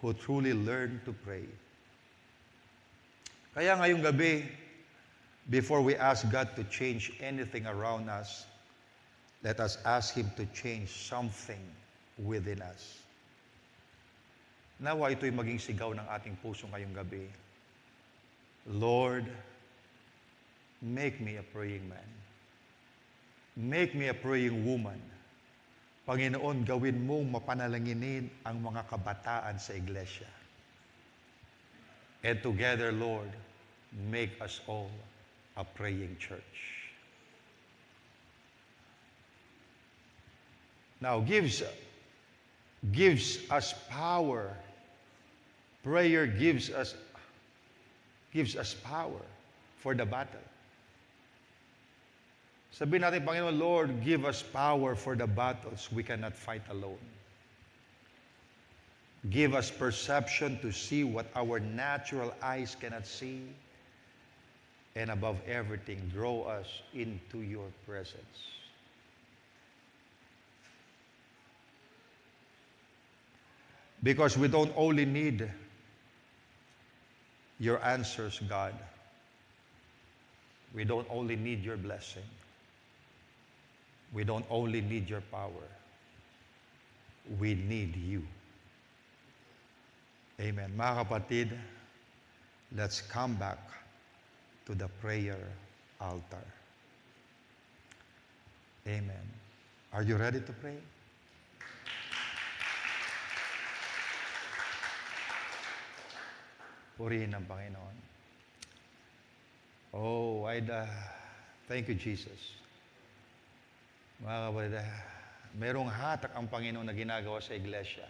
who truly learn to pray? Kaya ngayong gabi, before we ask God to change anything around us, let us ask Him to change something within us. Nawa ito'y maging sigaw ng ating puso ngayong gabi. Lord, make me a praying man. Make me a praying woman. Panginoon, gawin mong mapanalanginin ang mga kabataan sa iglesia. And together, Lord, make us all a praying church. Now, gives us power. Prayer gives us power for the battle. Sabihin natin, Panginoon, Lord, give us power for the battles we cannot fight alone. Give us perception to see what our natural eyes cannot see. And above everything, draw us into your presence. Because we don't only need your answers, God. We don't only need your blessing. We don't only need your power. We need you. Amen. Mga kapatid, let's come back to the prayer altar. Amen. Are you ready to pray? Purihin ang Panginoon. Oh, thank you, Jesus. Mga kapatid, merong hatak ang Panginoon na ginagawa sa iglesia.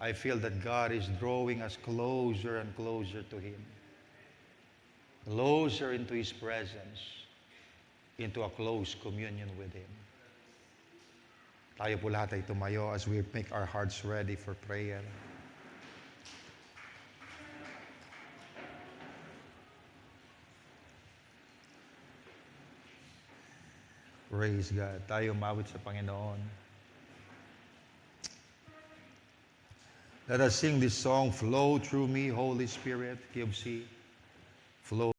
I feel that God is drawing us closer and closer to Him. Closer into His presence. Into a close communion with Him. Tayo po lahat ay tumayo as we make our hearts ready for prayer. Praise God. Tayo umawit sa Panginoon. Let us sing this song, Flow Through Me, Holy Spirit, QFC. Flow.